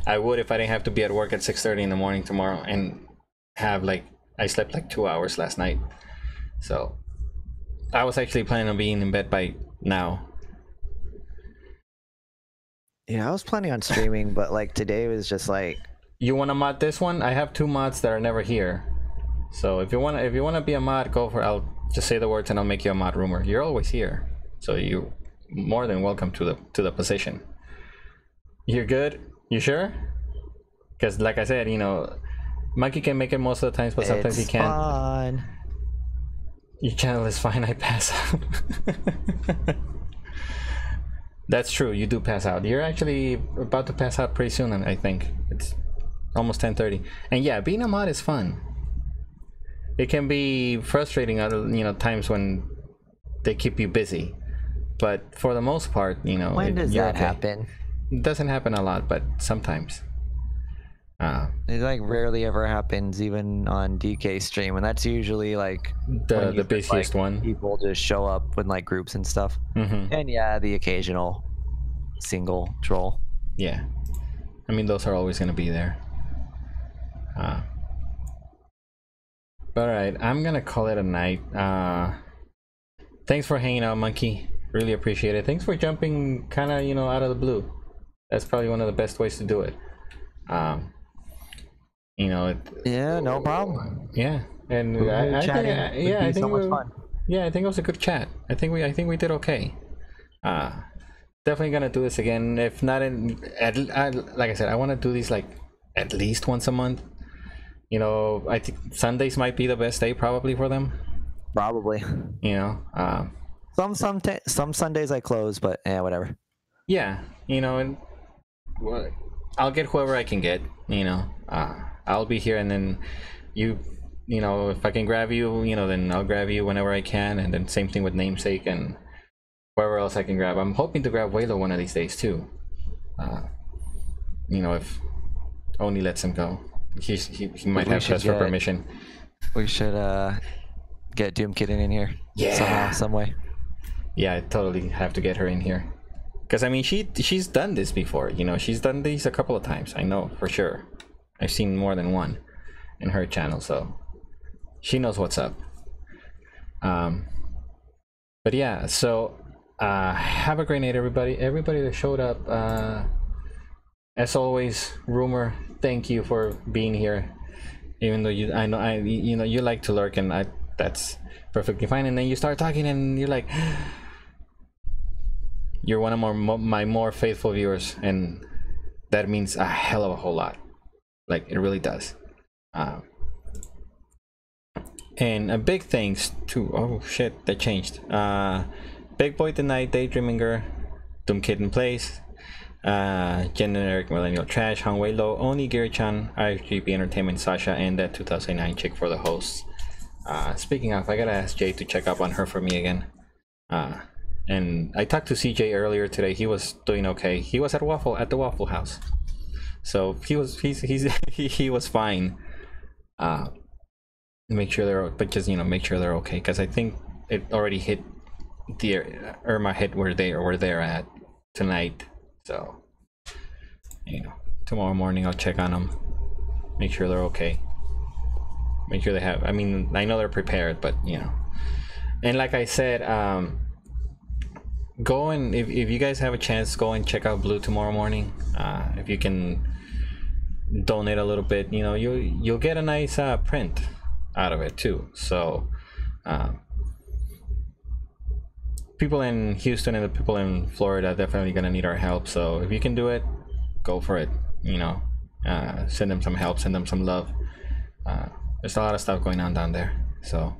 I would if I didn't have to be at work at 6:30 in the morning tomorrow and have like I slept like 2 hours last night. So I was actually planning on being in bed by now. Yeah, I was planning on streaming, but like today was just like. You want to mod this one? I have 2 mods that are never here. So if you wanna be a mod, go for it. I'll just say the words and I'll make you a mod rumor. You're always here, so you're more than welcome to the position. You're good? You sure? Because like I said, you know, Monkey can make it most of the times, but sometimes he can't. Fun. Your channel is fine. I pass out. That's true. You do pass out. You're actually about to pass out pretty soon, and I think it's almost 10:30. And yeah, being a mod is fun. It can be frustrating at times when they keep you busy, but for the most part, you know. When does you're that okay. happen? It doesn't happen a lot, but sometimes. It like rarely ever happens, even on DK stream, and that's usually like The busiest one. People just show up with like groups and stuff, and yeah, the occasional single troll. Yeah, I mean those are always gonna be there. But alright, I'm gonna call it a night. Thanks for hanging out, Monkey. Really appreciate it. Thanks for jumping kind of, out of the blue. That's probably one of the best ways to do it. Yeah, no problem. Yeah, and I think so much fun. Yeah, I think it was a good chat. I think we did okay. Definitely gonna do this again. If not like I said, I want to do these like at least once a month. I think Sundays might be the best day probably for them. Probably. Some Sundays I close, but yeah, whatever. Yeah, and I'll get whoever I can get. I'll be here, and then if I can grab you, then I'll grab you whenever I can, and then same thing with Namesake and whoever else I can grab. I'm hoping to grab Waylo one of these days too. If Oni lets him go. He might have to ask for permission. We should get Doom Kitten in here. Yeah. Somehow, some way. Yeah, I totally have to get her in here. Because I mean, she's done this before. She's done these a couple of times. I know for sure. I've seen more than one in her channel, so she knows what's up. But yeah, so have a great night, everybody. Everybody that showed up. As always, Rumor, thank you for being here. Even though you like to lurk, and that's perfectly fine. And then you start talking, and you're like, you're one of my more faithful viewers, and that means a hell of a whole lot. Like, it really does. And a big thanks to, oh shit, that changed. Big Boy Tonight, Daydreaminger, Doom Kitten Plays, Generic Millennial Trash, Hangwei Low, Oni Giri-chan, IFGP Entertainment, Sasha, and that 2009 chick for the hosts. Speaking of, I gotta ask Jay to check up on her for me again. And I talked to CJ earlier today. He was doing okay. He was at the Waffle House, so he was fine. Make sure they're okay, because I think it already hit the Irma hit where they're at tonight. So tomorrow morning I'll check on them, make sure they're okay, make sure they have. I mean, I know they're prepared, but and like I said, go and if you guys have a chance, go and check out Blue tomorrow morning. If you can donate a little bit, you'll get a nice print out of it too. So people in Houston and the people in Florida are definitely gonna need our help. So if you can do it, go for it. Send them some help, send them some love. There's a lot of stuff going on down there. So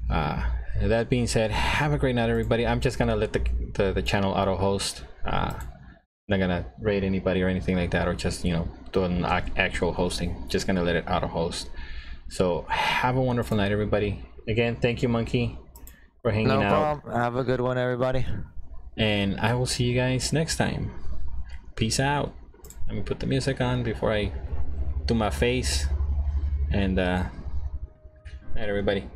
that being said, have a great night, everybody. I'm just gonna let the channel auto host. Not gonna rate anybody or anything like that, or just do an actual hosting. Just gonna let it auto host. So have a wonderful night, everybody. Again, thank you, Monkey, for hanging out. No problem. Have a good one, everybody. And I will see you guys next time. Peace out. Let me put the music on before I do my face. And night, everybody.